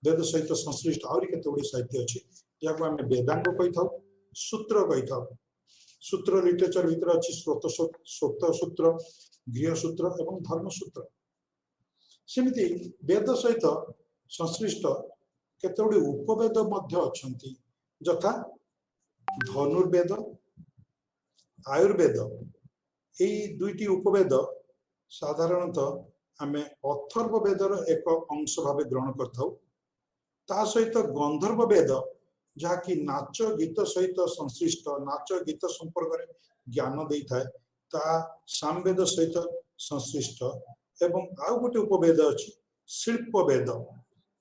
वेद सहित संश्लिष्ट आउरी केतोडी साहित्य अछि, याको आमे वेदांग कहि थाउ, सूत्र कहि थाउ। सूत्र लिटरेचर भीतर अछि स्रोत सूत्र, गृह सूत्र एवं धर्म सूत्र। सेमिति वेद सहित संश्लिष्ट केतोडी उपवेद मध्य अछंती, यथा धनुर्वेद, आयुर्वेद। एई दुईटी उपवेद साधारणतः आमे अथर्ववेदर एक अंश भावे ग्रहण करथाउ। ता सहित गंधर्व वेद जहा कि नाच गीत सहित संश्लिष्ट, नाच गीत संपर्क में ज्ञान दे थाए, ता सामवेद सहित संश्लिष्ट। एवं आउ गोटे उपवेद अछि शिल्प वेद,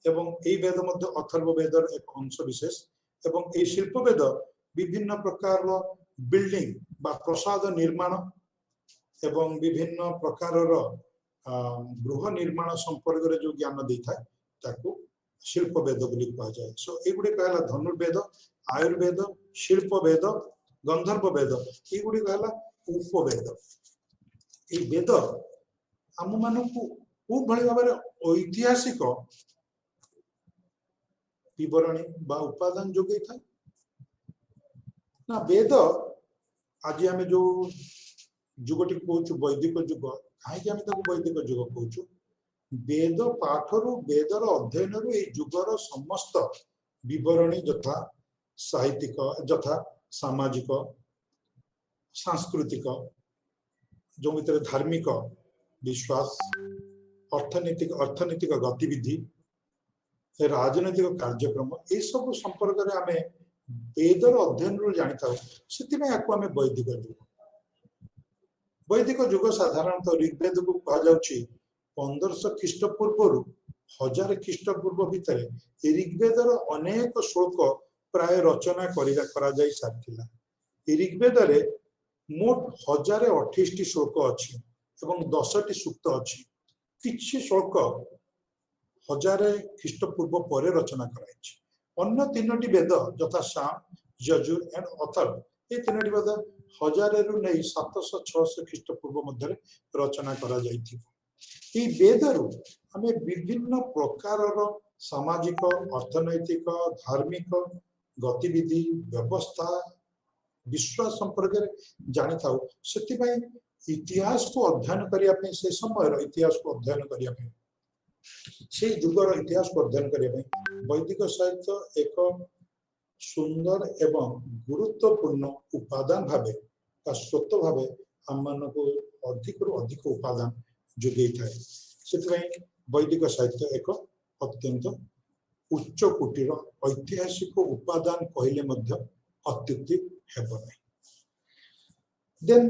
एवं एई वेद मध्य अथर्व वेदर एक अंश विशेष। एवं एई शिल्प वेद विभिन्न प्रकार बिल्डिंग बा प्रसाद निर्माण एवं विभिन्न प्रकार गृह निर्माण संपर्क में जो ज्ञान दे थाए ताकू शिल्प वेद बोली कहा जाए। सो एगुडी कहला धनुर्वेद, आयुर्वेद, शिल्प वेद, गंधर्व वेद, एगुडी कहला उपवेद। ए वेद आम मानकू को भली भाबरे ऐतिहासिक विवरणी बा उपादान जोगै था ना। वेद आज आम जो जुगटी कहूँ वैदिक जुग, कहीं वैदिक जुग कहूँ, वेद पाठरू वेदर अध्ययन जुगर समस्त विवरणी यथा साहित्यिक, यथा सामाजिक, सांस्कृतिक, जो भीतर धार्मिक विश्वास, अर्थनैतिक गतिविधि, राजनैतिक कार्यक्रम, ये सब संपर्क में आम वेदर अध्ययन जानी था। से वैदिक जुग। वैदिक जुग साधारणतः ऋग्वेद को कह 1500 ख्रीष्टपूर्व 1000 ख्रीष्टपूर्व भितर ऋग्वेदर अनेक श्लोक प्राय रचना करा जाई सारथिला। ऋग्वेद रे मोट 1028 श्लोक अछि एवं 10टी सूक्त अछि। किछि श्लोक 1000 ख्रीष्टपूर्व पर रचना कराइछि। अन्य तीनोटी वेद यथा साम, यजुर एंड अथर्व, ये तीनोटी वेद 1000 रु नै 700-600 ख्रीष्टपूर्व मध्य रचना करा जाइथिबो। ई वेदरू आम विभिन्न प्रकार सामाजिक, अर्थनैतिक, धार्मिक गतिविधि, व्यवस्था, विश्वास संपर्क में जानी था। से इतिहास को अध्ययन करने से समय इतिहास को अध्ययन करने से जुगर इतिहास को अध्ययन करने वैदिक साहित्य एक सुंदर एवं गुरुत्वपूर्ण उपादान भावे का स्रोत भावे आम मान को अधिक रु अधिक उपादान जोगे थाए। से वैदिक साहित्य एक अत्यंत उच्च कोटिर ऐतिहासिक उपादान कहले मध्य अत्युक्ति हेब नहीं। देन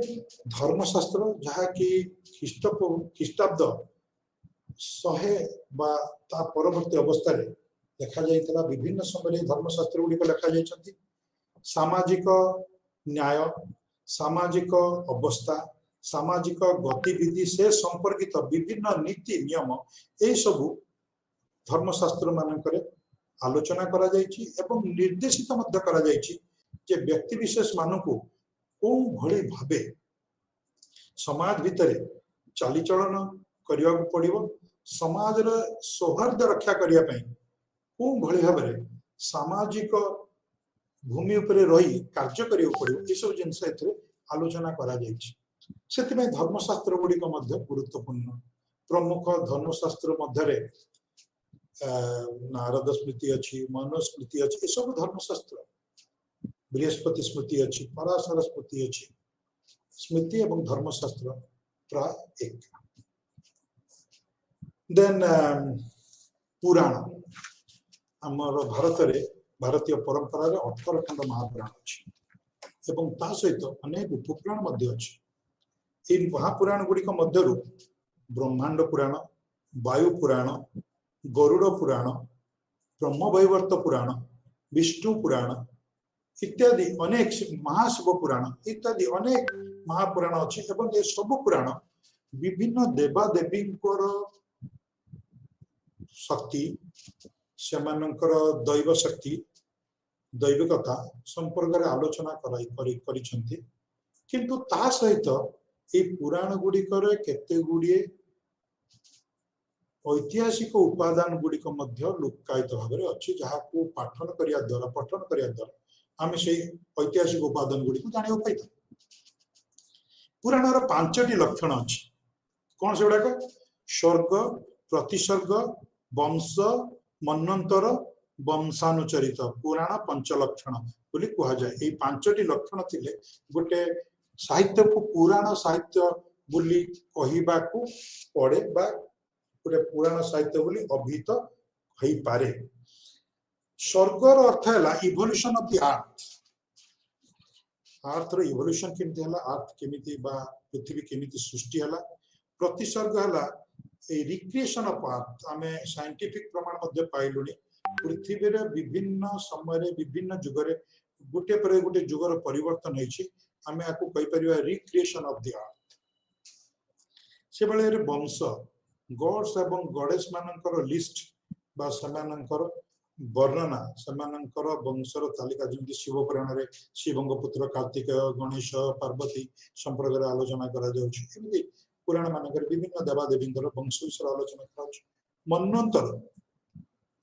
धर्मशास्त्र जहा कि ख्रीष्टाब्द 100 बा ता परवर्ती अवस्था रे देखा जाइतला विभिन्न समय धर्मशास्त्र गुडी को लिखा जाइछंती। सामाजिक न्याय, सामाजिक अवस्था, सामाजिक गतिविधि से संपर्कित विभिन्न नीति नियम ए सबु धर्मशास्त्र मानकरे आलोचना करा जायछि एवं निर्देशित मध्य करा जायछि जे व्यक्ति विशेष मानकु को भली भाबे समाज भितरे चालीचलन करिया पड़िबो समाज रे सौहार्द रक्षा करिया पई को भली भाबे सामाजिक भूमि उपरे रही कार्य करिया पड़िबो ए सब जिंस एथरे आलोचना करा जायछि सेति में धर्मशास्त्र गुडी को मध्य गुरुत्वपूर्ण प्रमुख धर्मशास्त्र मध्य नारद स्मृति अच्छी मनुस्मृति अच्छी ये सब धर्मशास्त्र बृहस्पति स्मृति अच्छी पराशर स्मृति अच्छी स्मृति एवं धर्मशास्त्र प्राय एक देन पुराण आमर भारत रे भारतीय परंपरा रे 18 खंड महापुराण अच्छी एवं ता सहित अनेक उपपुराण मध्य अच्छी इन महापुराण गुडी को मध्यरु ब्रह्मांड पुराण वायु पुराण गरुड़ पुराण ब्रह्मवैवर्त पुराण विष्णु पुराण इत्यादि अनेक महाशिव पुराण इत्यादि अनेक महापुराण अच्छी एवं ये सब पुराण विभिन्न देवादेवी शक्ति से दैव शक्ति दैविकता संपर्क में आलोचना किंतु ता सहित ये पुराण गुड़िकर केते गुड़िए ऐतिहासिक उपादान गुड़िक लुक्कायित भाव में अच्छी जहाँ को पाठन करिया द्वारा पठन करिया द्वारा आम से ऐतिहासिक उपादान गुड़ी जाना पाई पुराण 5टी लक्षण अच्छी कौन से गुड़ाक स्वर्ग प्रतिसर्ग वंश मन्वंतर वंशानुचरित पुराण 5 लक्षण बोली कह जाए ये 5टी लक्षण थिले गोटे साहित्य को पुराण साहित्य बोली कहवा को पड़े बा गोटे पुराण साहित्य बोली अभिहित हो पारे स्वर्गर अर्थ है इवोल्यूशन ऑफ द अर्थ रो इवोल्यूशन केमती हला अर्थ केमिति बा पृथ्वी केमिति सृष्टि हला प्रतिसर्ग हला ए रिक्रिएशन ऑफ अर्थ आमे साइंटिफिक प्रमाण मध्ये पाइलुनी पृथ्वी रे विभिन्न समय रे विभिन्न युग रे गुटे पर गुटे युगर परिवर्तन होइछि आमे आकु कहि परिबा रिक्रिएशन ऑफ द अर्थ से बेले रे वंश गॉड्स एवं गॉडेस मानकर लिस्ट बा समानकर वर्णना समानकर वंशर तालिका जमी शिव पुराण रे शिवंग पुत्र कार्तिकेय गणेश पार्वती संपर्क आलोचना करा जाउछि एमि पुराण मानकर विभिन्न देवादेवींकर वंश विषय आलोचना करा मन्वंतर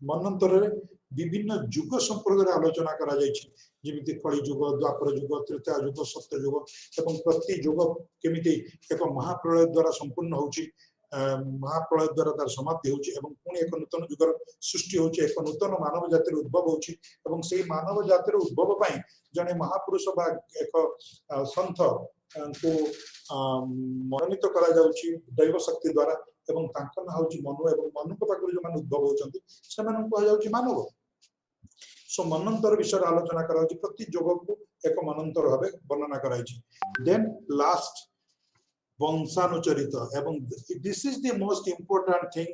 मन्वंतर रे विभिन्न युग संपर्क आलोचना करा जाइछि जेमिति कली युग द्वापर युग त्रेता युग सत्य युग एवं प्रति युग केमिति एक महाप्रलय द्वारा संपूर्ण होछि महाप्रलय द्वारा तार समाप्ति होछि एवं पुणी एक नूतन युगर सृष्टि होछि एक नूतन मानव जातिर उद्भव होछि एवं सेही मानव जातिर उद्भव पई जने महापुरुष बा एक संत को मनोनीत करा जाउछि दैव शक्ति द्वारा एवं तांकर ना होछि मनु एवं मनु को पाखरु जो मान उद्भव होछंती सेमान को जाउछि मानव सो मनंतर विषय आलोचना करा होछि प्रति युग को एक मनंतर भाबे वर्णना कराइछि देन लास्ट वंशानुचरित एवं this is the most important thing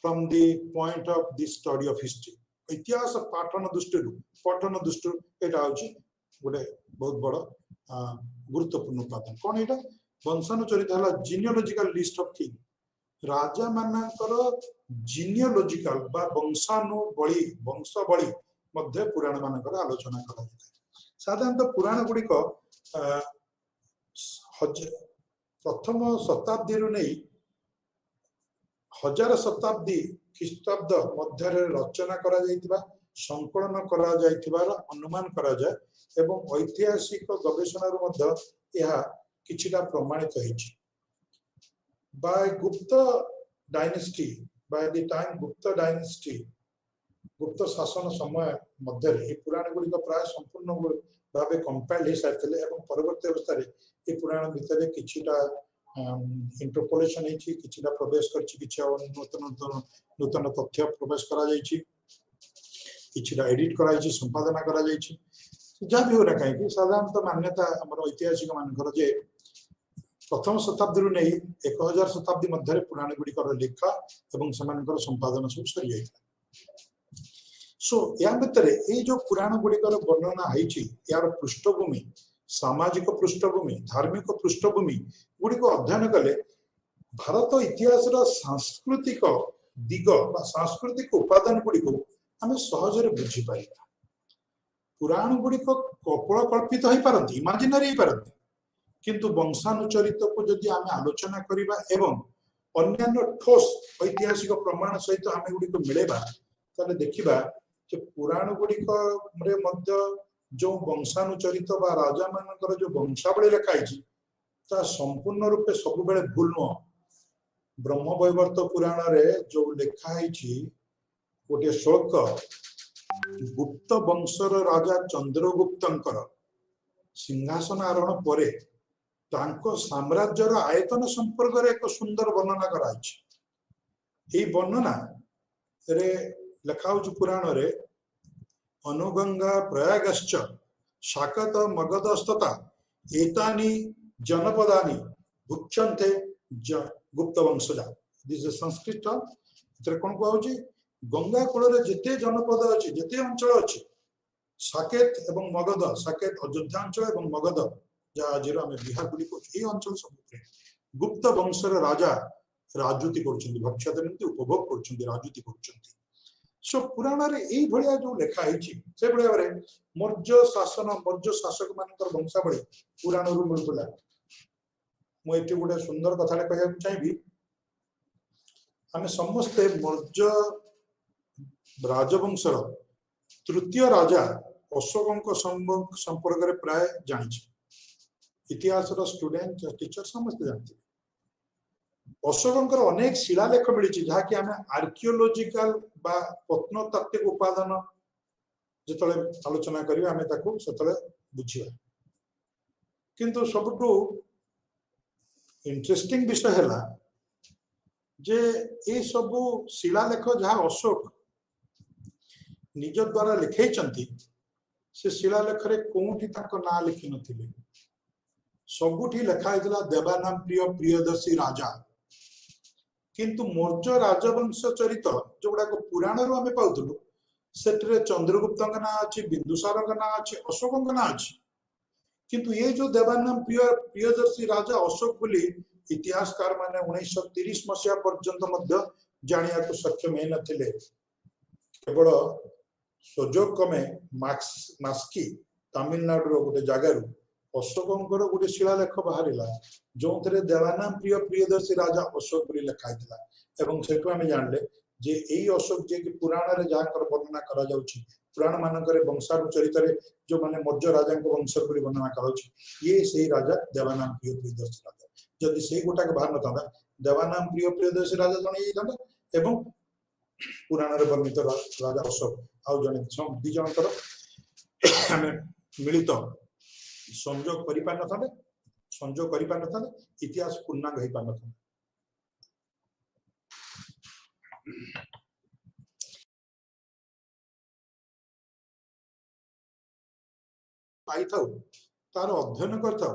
from the point of the study of history इतिहास पाठन दृष्टि एटा होछि गोटे बहुत बड़ गुरुत्वपूर्ण उपादान कौन एटा वंशानुचरित हला जीनियोलॉजिकल लिस्ट ऑफ थिंग राजा मानकर जीनियोलॉजिकल बा वंशानुबली वंशबली मध्य पुराण मानकर आलोचना करा जाय साधारणतः पुराण गुडी को प्रथम शताब्दी रु नहीं 1000 शताब्दी ख्रीष्टाब्द मध्य रचना करा जायतिबा संकलन करा जायतिबार अनुमान करा जाय एवं ऐतिहासिक गवेषणा रु मध्य यह किछिटा प्रमाणित होइछि बाय गुप्त डायनेस्टी बाय द टाइम गुप्त डायनेस्टी गुप्त शासन समय मध्य रे पुराण गुडी को प्राय संपूर्ण भाबे कंपाइल्ड हो सारथिले एवं परवर्ती अवस्था रे ए पुराण भितर किछिटा इंटरपोलेशन हेछि किछिटा प्रवेश करछि किछि नूतन तथ्य प्रवेश करा जायछि किछिटा एडिट करा जायछि संपादन करा जायछि जा भी होरा काहे कि साधारणतः मान्यता हमर ऐतिहासिक मानकर जे प्रथम शताब्दी रु नै 1000 शताब्दी मध्य रे पुराण गुडी कर लेखा एवं समानकर संपादन सब सरी जायछि सो या भितर ए जो पुराण गुडी कर वर्णना हेछि यार पृष्ठभूमि सामाजिक पृष्ठभूमि धार्मिक पृष्ठभूमि गुडी को अध्ययन कले भारत इतिहास रा सांस्कृतिक दिग बा सांस्कृतिक उपादान गुडी को आम सहजरे बुझी पारिबा। पुराण गुड़िक कपोल कल्पित हो पारती, इमाजिनरी हो पारती, किंतु वंशानुचरित को जदि आम आलोचना करबा एवं अन्यान्य ठोस ऐतिहासिक प्रमाण सहित आम गुड़िक मिलेबा ताले देखिबा जे पुराण गुड़िक रे मध्य जो वंशानुचरित बा राजा मानकर जो वंशावली लिखाई ता संपूर्ण रूपे सब बेले भूल नुह। ब्रह्मवैवर्त पुराण रे जो लिखाई गोटे श्लोक गुप्त वंशर राजा चंद्रगुप्तंकर सिंहासन आरोहण परे तांको साम्राज्यर आयतन संपर्क रे एक सुंदर वर्णना कराई। वर्णना रे लिखाउच पुराण रे अनुगंगा प्रयागश्च शाकत मगधस्तता एतानि जनपदानि भुक्षन्ते गुप्त वंशजा। दिस इज संस्कृत इतरे कोन कहउची गंगा कूल रे जेते जनपद अछि जेते अंचल अछि साकेत एवं मगध, साकेत अयोध्या अंचल एवं मगध जा आजिरो हम बिहार गुडी को ए अंचल सब गुप्त वंशर राजा राजूति करछन्ती, भक्षादनती उपभोग करछन्ती, राजूति करछन्ती। सो पुराण रे एई भलिया जो लेखा आइछि से भलिया रे मौर्य शासन मौर्य शासक मानकर वंशावली पुराण रु मिलुला। मु एते गोटे सुंदर कथा कहया चाहिबी। आमे समस्त मौर्य राजवंशर तृतीय राजा अशोक संपर्क रे प्राय जानि इतिहास स्टूडेंट टीचर समस्त जानते। अशोकंकर अनेक शिलालेख मिली जहाँ कि आम आर्कियोलोजिकल बा प्रत्नतात्विक उपादान जिते आलोचना करिवे आमे ताकू सेतले बुझिबा। किंतु सबटू इंटरेस्टिंग विषय हैला जे ए सबु शिलालेख जहाँ अशोक निज द्वारा लिखै चंती से शिलालेख रे कोठी ताको ना लिखि नथिले। सबुठी लिखा हैतला देवानाम प्रिय प्रियदर्शी राजा। किंतु मौर्य राजवंश चरित जोगुड़ा को पुराण रू आमे पाउथलु सेटरे चंद्रगुप्त का ना अछि, बिंदुसार का ना अछि, अशोक का ना अछि। किंतु ये जो देवानाम प्रिय प्रियदर्शी राजा अशोक बोली इतिहासकार माने 1930 मसिया पर्यंत मध्य जानिया को सक्षम हे नथिले। केवल सुजोग कमे मास्की तमिलनाडु रो गोटे जगार अशोकंकर गोटे शिलालेख बाहरिला जो थे देवानाम प्रिय प्रियदर्शी राजा अशोक बोली लिखा हैतला। एवं सेठु आमे जानले जे एई अशोक जे कि पुराण रे जाकर वर्णना करा जाउछि, पुराण मानकर वंशानुचरित रे जो माने मौर्य राजा को वंश बोली वर्णना कराउछि ये सेई राजा देवानाम प्रिय प्रियदर्शी राजा। जदि सेई गोटा के बाहर नथांदा देवानाम प्रिय प्रियदर्शी राजा जने एई थांदा एवं पुराण रे वर्णित राजा अशोक आउ जने दी जनकर आमे मिलित संजोग करि पार नथांदे, संजोग करि पार नथांदे, इतिहास पूर्णांग हेइ पार नथांदे। पाई थाउ तार अध्ययन करथाउ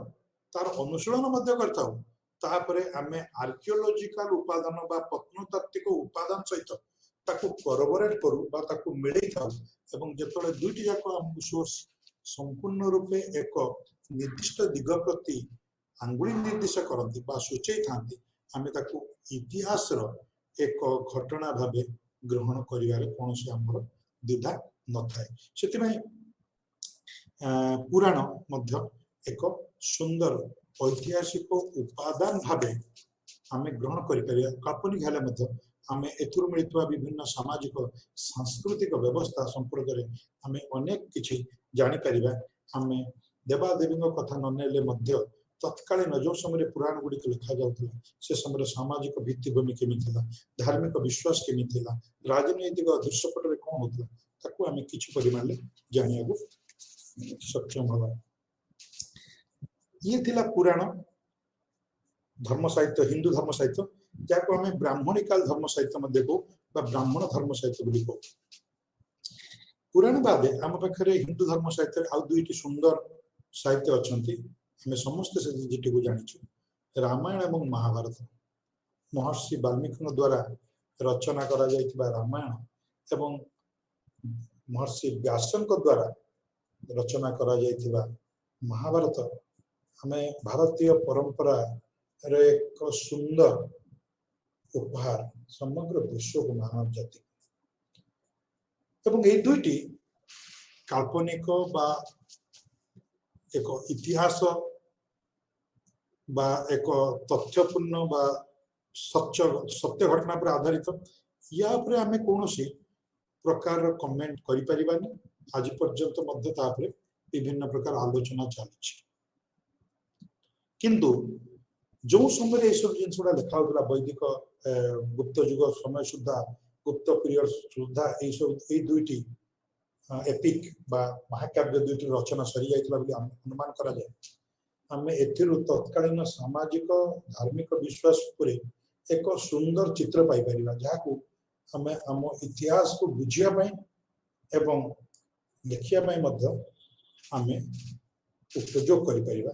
तार अनुशीलन मध्य करथाउ तापरे आमे आर्कियोलॉजिकल उपादान बा प्रत्नतात्विक उपादान सहित ताकू कोरबोरेट करू बा ताकू मिलै थाउ एवं जेतले दुईटी जाक हमकु सोर्स संपूर्ण रूपे एक निर्दिष्ट दिग प्रति आंगुली निर्देश करती बा सूचई थांती आमे ताकू इतिहास रो एक घटना भाबे ग्रहण करिवारे कोनोसी हमर द्विधा न थाए। सेति पुराण मध्य एक सुंदर ऐतिहासिक उपादान भावे आमे ग्रहण करि परिया। काल्पनिक हेले मध्य आमे एथुर मिलितवा विभिन्न सामाजिक सांस्कृतिक व्यवस्था संपर्क रे आमे अनेक किछि जानि परिबा। आमे देवा देवी कथा न नेले मध्य तत्कालीन जो समय पुराण गुड़ी लिखा जाउथला से समय सामाजिक भित्तिभूमि केमि थिला, धार्मिक विश्वास केमि थिला, राजनैतिक दृश्यपट रे कोन होतला ताकू आमे किछि परिमाण ले जानियाबो सक्षम हवा। ये थिला पुराण धर्म साहित्य, हिंदू धर्म साहित्य जाको हमें ब्राह्मणिकाल धर्म साहित्य मध्ये को बा ब्राह्मण धर्म साहित्य बोली को। पुराण बादे आम पाखरे हिंदू धर्म साहित्य आउ दुईटी सुंदर साहित्य अछंती। हमें समस्त से जेटी को जानिछु रामायण एवं महाभारत। महर्षि वाल्मीकि द्वारा रचना करा जायतिबा रामायण एवं महर्षि व्यासଙ୍କ द्वारा रचना करा जायतिबा महाभारत हमें भारतीय परंपरा रे एक सुंदर उपहार समग्र विश्व को मानव जाति। एवं ये दुईटी काल्पनिक बा एक इतिहास बा एक तथ्यपूर्ण बा सत्य घटना पर आधारित या पर आमे कोनोसी प्रकार कमेंट करि परिबानी आज पर्यंत मध्य तापरे विभिन्न प्रकार आलोचना चली किंतु जो समय ये सब जिनसुड़ा लिखा होता वैदिक गुप्त युग समय सुधा गुप्त पीरियड सुधा ये सब ये दुईटी एपिक बा महाकाव्य दुईटी रचना सरी जाइतला बोली अनुमान करा जाए आमे एथिरु तत्कालीन सामाजिक धार्मिक विश्वास उपरे एक सुंदर चित्र पाई परिबा जाकू हमें हम इतिहास को बुझिया पई एवं देखिया पई मध्य हमें उपयोग करि परिबा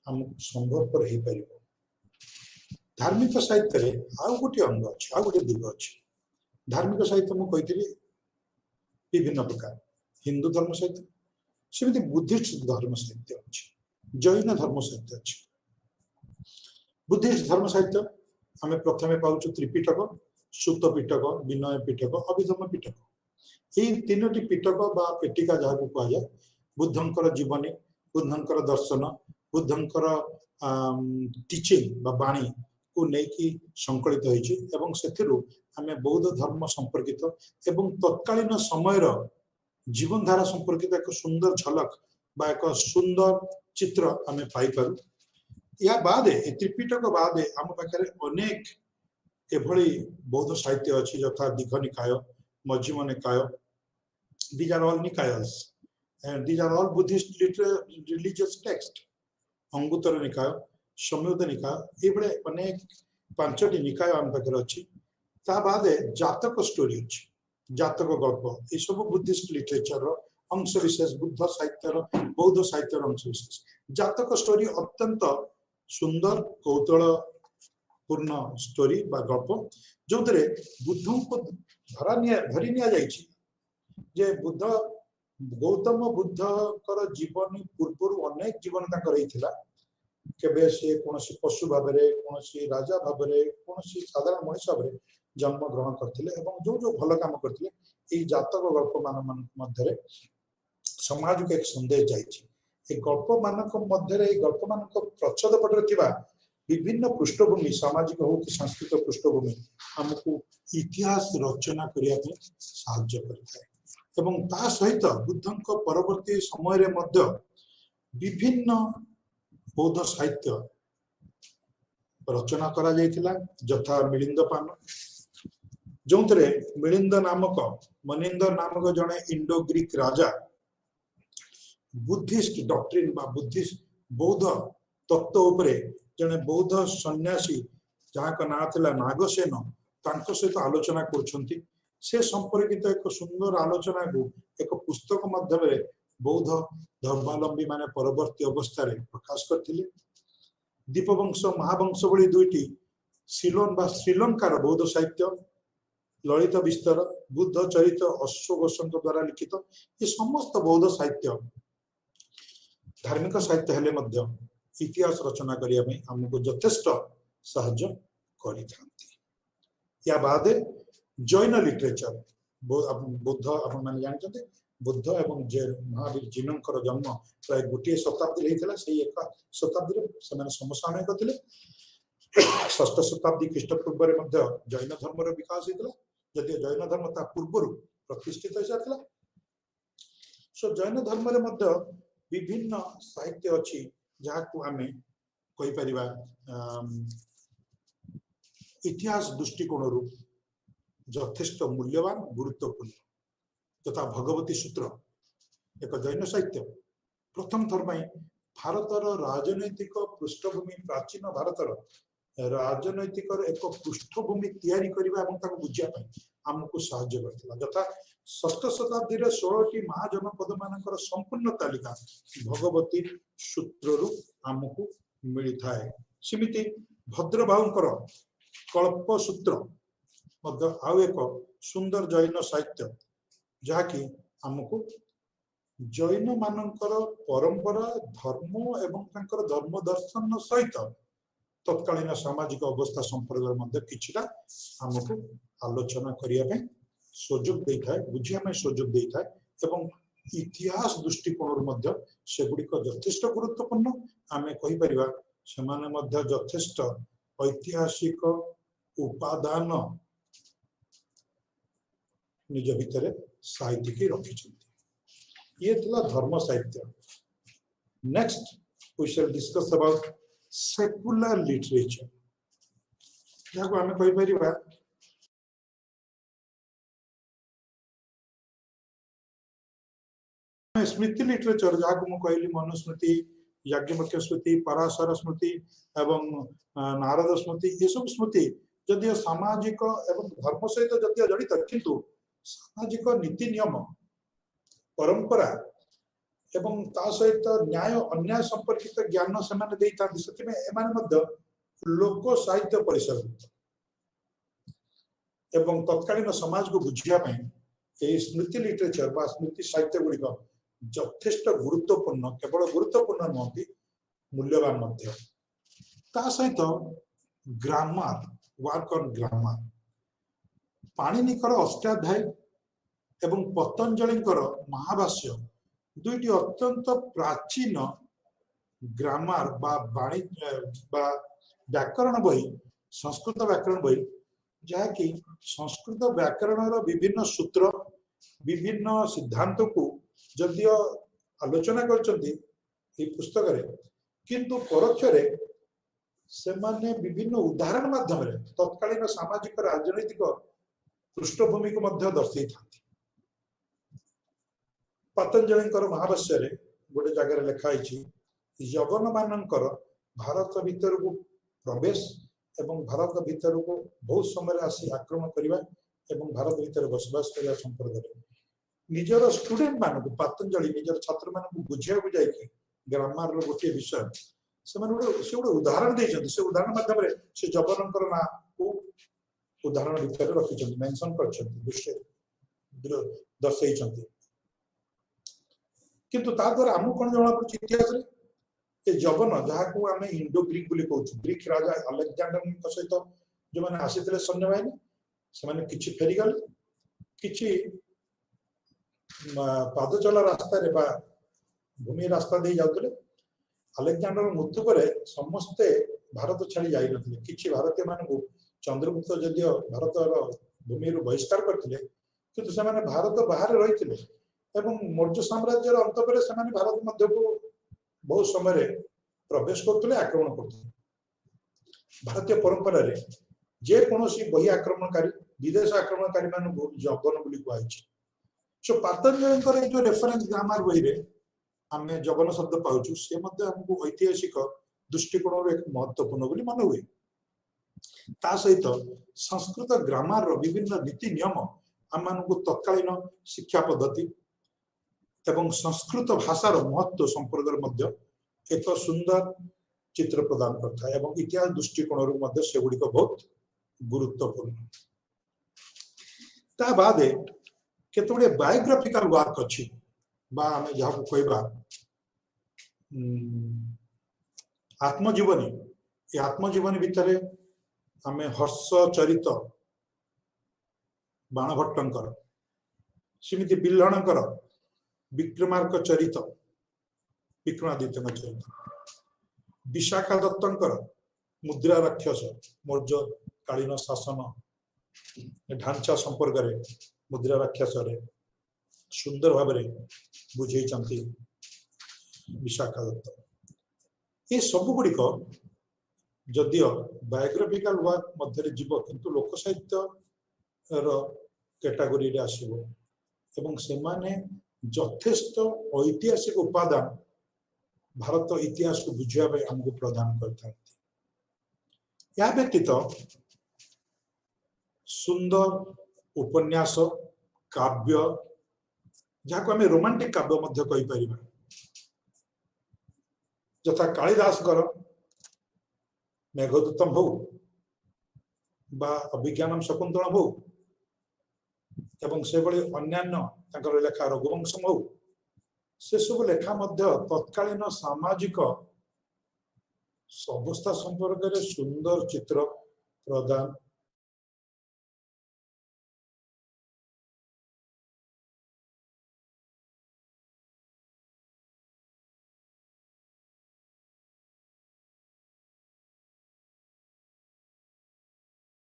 हम संभव पर ही परिबा धार्मिक साहित्य रे आउ गोटे अंग अछि आउ गोटे दिग अछि धार्मिक साहित्य मु कहितली विभिन्न प्रकार हिंदू धर्म साहित्य सेमिति बुद्धिस्ट धर्म साहित्य अछि जैन धर्म साहित्य अछि बुद्धिस्ट धर्म साहित्य हमें प्रथमे पाउछु त्रिपिटक सुत पिटक विनय पिटक अभिधम पिटक ये तीनोटी पिटक बा पेटिका जहां को कहा जाए बुद्धंकर जीवनी बुद्धंकर दर्शन बुद्धंकर टीचिंग बा बाणी को नेकी संकलित होइछि एवं सेथिरु हमें बौद्ध धर्म संपर्कित एवं तत्कालीन समयर जीवन धारा संपर्कित एक सुंदर झलक बा एक सुंदर चित्र हमें पाई पारु या बादे त्रिपिटक बादे हम पाखरे अनेक एभली बौद्ध साहित्य अछि यथा दीघ निकाय मध्यम निकाय these are all nikayas and these are all buddhist religious text Anguttara निकाय संयुक्त निकाय एभले अनेक पांचटी निकाय हम पाखरे अछि ता बादे जातक स्टोरी अछि जातक गल्प ये सब बुद्धिस्ट लिटरेचर अंश विशेष बुद्ध साहित्य बौद्ध साहित्य अंश विशेष जातक स्टोरी अत्यंत सुंदर कौतूहल पूर्ण स्टोरी बा गल्प जो बुद्ध को धरी निया जाइछि जे बुद्ध गौतम बुद्ध कर जीवन पूर्व अनेक जीवन ताकर रहिथिला केबे से कोनसी पशु भाबरे कोनसी राजा भाबरे कोनसी साधारण मनुष्य भाबरे जन्म ग्रहण करथिले एवं जो जो भल काम करथिले ए जातक गल्प मान मध्यरे समाज को एक संदेश जाइछि ए गल्प मानक मध्यरे ए गल्प मानक प्रच्छद पटरे थिबा विभिन्न पृष्ठभूमि सामाजिक हो कि सांस्कृतिक पृष्ठभूमि हमको इतिहास रचना करिया पे सहायता करथाय एवं ता सहित बुद्धंक परवर्ती समय रे मध्य विभिन्न बौद्ध साहित्य रचना करा जायतिला यथा मिलिंद पान जोंतरे मिलिंद नामक मनिंद नामक जने इंडो ग्रीक राजा बुद्धिस्ट डॉक्ट्रिन बा बुद्धिस्ट बौद्ध तत्व उपरे जने बौद्ध सन्यासी जहाँ का ना थिला नागसेन तांको सहित आलोचना करछंती से संपर्कित एक सुंदर आलोचना को एक पुस्तक माध्यम बौद्ध धर्मावलंबी माने परवर्ती अवस्था रे प्रकाश करथिले दीपवंश महावंश भली दुईटी सिलोन बा श्रीलंकार बौद्ध साहित्य ललित विस्तार बुद्ध चरित अश्वघोषଙ୍କ द्वारा लिखित ये समस्त बौद्ध साहित्य धार्मिक साहित्य हेले मध्य इतिहास रचना करिया में हमको यथेष्ट सहाय्य करिथांती या बादे जैन लिटरेचर बुद्ध अपन माने जानते बुद्ध एवं जैन महावीर जीनंकर जन्म प्राय गोटे शताब्दी लेथिला सेही एक शताब्दी रे समान समसामयिक थिले षष्ठ शताब्दी ख्रीष्टपूर्व रे मध्य जैन धर्म रो विकास हेतला यदि जैन धर्म ता पूर्व प्रतिष्ठित हो जातला सो जैन धर्म रे मध्य विभिन्न साहित्य अछि जहा को हमें कहि परिबा इतिहास दृष्टिकोण रू यथेष्ट मूल्यवान गुरुत्वपूर्ण तथा भगवती सूत्र एक जैन साहित्य प्रथम थर भारतर राजनैतिक पृष्ठभूमि प्राचीन भारतर राजनैतिक एक पृष्ठभूमि तैयारी करबा एवं ताको बुझिया पई हमको सहायता करथिला यथा षष्ठ शताब्दी रे 16टी महाजनपद मानकर संपूर्ण तालिका भगवती सूत्र रु हमको मिली थाए सिमिति भद्रबाहुंकर कल्प सूत्र मध्य आउ एक सुंदर जैन साहित्य जहा कि हमको जैन मानकर परंपरा धर्म एवं तांकर धर्म दर्शन सहित तत्कालीन सामाजिक अवस्था संपर्क मध्य किछिटा हमको आलोचना करिया पे सुजोग देता है बुझिया में सुजोग देता है एवं इतिहास दृष्टिकोण सेगुड़िक यथेष्ट गुरुत्वपूर्ण आमे कहि परिबा सेमाने मध्य यथेष्ट ऐतिहासिक उपादान निज भितर साहित्य रखी ये थिला धर्म साहित्य next we shall discuss about secular literature जहाँ आमे कहि परिबा स्मृति लिटरेचर जहाँ को कहली मनुस्मृति याज्ञवल्क्य स्मृति पराशर स्मृति एवं नारद स्मृति ये सब स्मृति जदियो सामाजिक एवं धर्म सहित जदियो जड़ित किंतु सामाजिक नीति नियम परंपरा एवं ता सहित न्याय अन्याय संपर्कित ज्ञान से माने देता से एमाने मध्य लोक साहित्य परिसर एवं तत्कालीन समाज को बुझिया स्मृति लिटरेचर बा स्मृति साहित्य गुड़िक यथेष्ट गुरुत्वपूर्ण केवल गुरुत्वपूर्ण नुहति मूल्यवान मध्य ता सहित ग्रामर वर्क ऑन ग्रामर पाणिनिकर अष्टाध्यायी एवं पतंजलिकर महाभाष्य दुईटी अत्यंत प्राचीन ग्रामर बा वाणिज्य बा व्याकरण बही संस्कृत व्याकरण बही जहाँकि संस्कृत व्याकरण विभिन्न सूत्र विभिन्न सिद्धांत को जदियो आलोचना करचंती पुस्तक रे किंतु परोक्षरे से माने विभिन्न उदाहरण माध्यम रे तत्कालीन सामाजिक राजनीतिक पृष्ठभूमि को मध्य दर्शाई थांती पतंजलिकर महाभाष्य रे गोटे जगह लिखा जगन मानकर भारत भीतर को प्रवेश एवं भारत भीतर को बहुत समय आसी आक्रमण करने एवं भारत भीतर बसवास करने संपर्क निजर स्टूडेंट मान पतंजलि निजर छात्र मान बुझा जाए ग्रामर गोटे विषय से गोटे उदाहरण देते से उदाहरण माध्यम से जगन ना को उदाहरण भितर रखी मेंशन कर दर्शाई किंतु ता द्वारा आम कौन जना पड़े इतिहास ये जगन जहाँ को आम इंडो ग्रीक कहूँ ग्रीक राजा अलेक्जेंडर सहित जो मैंने आसी सैन्यबाहिनी से फेरीगले कि पाद चला रास्ता रे बा भूमि रास्ता दे जाउतले अलेक्जेंडर मृत्यु पर समस्ते भारत छाड़ी जाई नथिले किछि भारतीय मान को चंद्रगुप्त जदियो भारत भूमि रु बहिष्कार करथिले किंतु से माने भारत बाहर रहिथिले एवं मौर्य साम्राज्य अंत पर से माने भारत मध्य को बहुत समय प्रवेश करते आक्रमण करते भारतीय परंपरा रे जे कोनोसी बहि आक्रमणकारी विदेश आक्रमणकारी मान जगन बोली कहै सो पतंजलि जो रेफरेंस ग्रामर बही रे आमे जगन शब्द पाउछु से मध्य हमको ऐतिहासिक दृष्टिकोण एक महत्वपूर्ण बोली मन हुए ता सहित संस्कृत ग्रामर रो विभिन्न नीति नियम आम मानकु तत्कालीन शिक्षा पद्धति एवं संस्कृत भाषार महत्व संपर्क मध्य एक सुंदर चित्र प्रदान करता है एवं इतिहास दृष्टिकोण मध्य से गुड़िक बहुत गुरुत्वपूर्ण ता बादे केतोड़े बायोग्राफिकल वर्क अच्छी बा आमे जहाँ को कहबा आत्मजीवनी ये आत्मजीवनी भितर आमे हर्ष चरित बाणभट्टंकर सिमिति बिल्हणकर विक्रमार्क चरित विक्रमादित्य चरित विशाखा दत्तंकर मुद्रा राक्षस मौर्य कालीन शासन ढांचा संपर्क रे मुद्रा राक्षस रे सुंदर भाव बुझे विशाखा दत्त ये सब गुड़िक जदियो बायोग्राफिकल वर्क मध्य जीव किंतु लोक साहित्य कैटेगरी आसो एवं से माने यथेष्ट ऐतिहासिक उपादान भारत इतिहास को बुझाई आमको प्रदान करता या व्यतीत सुंदर उपन्यास काव्य जहाँ को आम रोमांटिक काव्य मध्य कहि परिबा यथा कालिदास मेघदूतम हो बा अभिज्ञानम शकुंतलम हो एवं से भली अन्यान्य लेखा रघुवंशम हो से सब लेखा मध्य तत्कालीन सामाजिक अवस्था संपर्क में सुंदर चित्र प्रदान